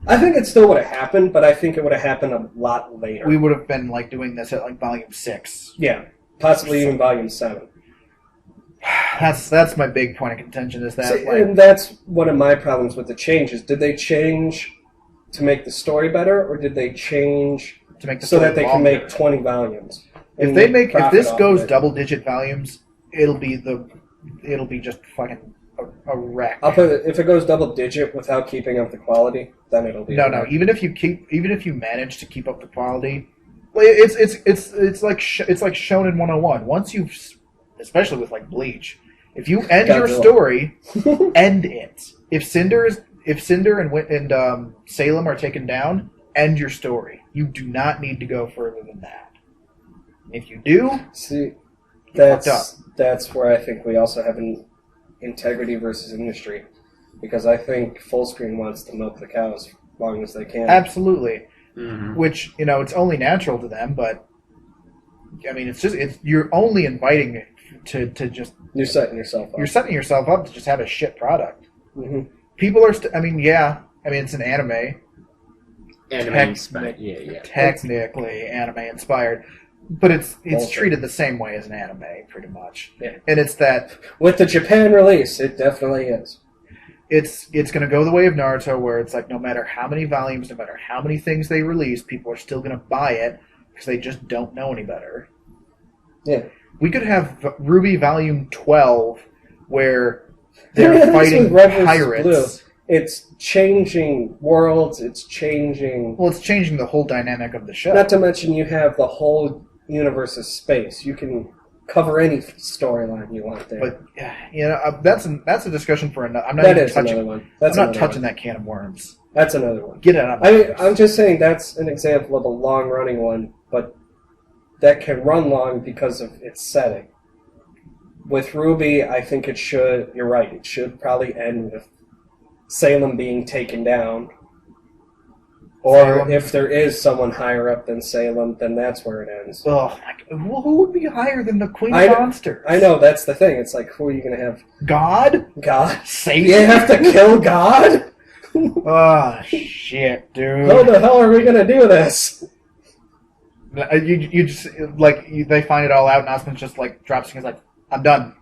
I think it still would have happened, but I think it would have happened a lot later. We would have been doing this at Volume 6. Yeah, possibly even Volume 7. That's my big point of contention. Is that and that's one of my problems with the changes. Did they change to make the story better, or did they change to make the so story that they longer? can make 20 volumes? If this goes double-digit volumes, it'll be just fucking a wreck. I'll put it, if it goes double-digit without keeping up the quality, then it'll be no. Even if you manage to keep up the quality, it's like Shonen 101. Once you've, especially with Bleach, if you end your story, end it. If Cinder and Salem are taken down, end your story. You do not need to go further than that. If you do, see, that's where I think we also have an integrity versus industry, because I think Fullscreen wants to milk the cows as long as they can. Absolutely. Mm-hmm. Which, it's only natural to them, but I mean, you're only inviting it to just... You're setting yourself up. You're setting yourself up to just have a shit product. Mm-hmm. People are... it's an anime. Anime-inspired. Yeah. Technically anime-inspired. But it's treated the same way as an anime, pretty much. Yeah. And it's that... With the Japan release, it definitely is. It's going to go the way of Naruto, where it's no matter how many volumes, no matter how many things they release, people are still going to buy it because they just don't know any better. Yeah. We could have RWBY Volume 12, where they're fighting pirates. Blue. It's changing worlds, it's changing... Well, it's changing the whole dynamic of the show. Not to mention you have the whole universe's space. You can cover any storyline you want there. But, that's a discussion for another... I'm not touching that can of worms. That's another one. Get it out of my I'm just saying that's an example of a long-running one, but that can run long because of its setting. With RWBY, I think it should... You're right, it should probably end with Salem being taken down. Or if there is someone higher up than Salem, then that's where it ends. Oh, who would be higher than the Queen of Monsters? I know, that's the thing. It's who are you going to have? God? Satan? You have to kill God? Oh, shit, dude. How the hell are we going to do this? You just, they find it all out, and Osmond's just, drops things I'm done.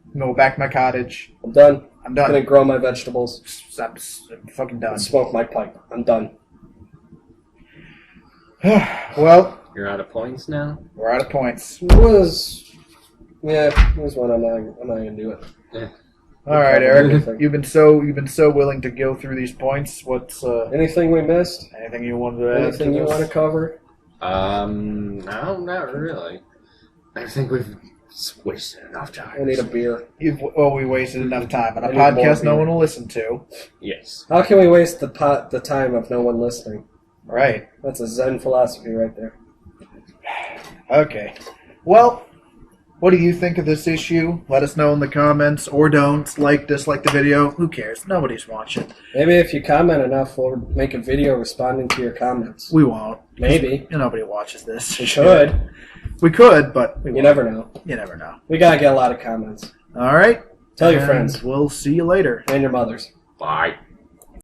I'm going to go back to my cottage. I'm done. I'm done. I'm going to grow my vegetables. I'm fucking done. Smoke my pipe. I'm done. Well, you're out of points now. We're out of points. Here's one. I'm not gonna do it. Yeah. All right, Eric. You've been so willing to go through these points. What's anything we missed? anything you wanted to add? Anything you want to cover? No, not really. I think we've wasted enough time. I need a beer. We wasted enough time on a podcast no one will listen to. Yes. How can we waste the time of no one listening? Right. That's a Zen philosophy right there. Okay. Well, what do you think of this issue? Let us know in the comments, or don't. Dislike the video. Who cares? Nobody's watching. Maybe if you comment enough, we'll make a video responding to your comments. We won't. Maybe. Nobody watches this. We could. We could, but we won't. You never know. You never know. We gotta get a lot of comments. All right. Tell your friends. We'll see you later. And your mothers. Bye.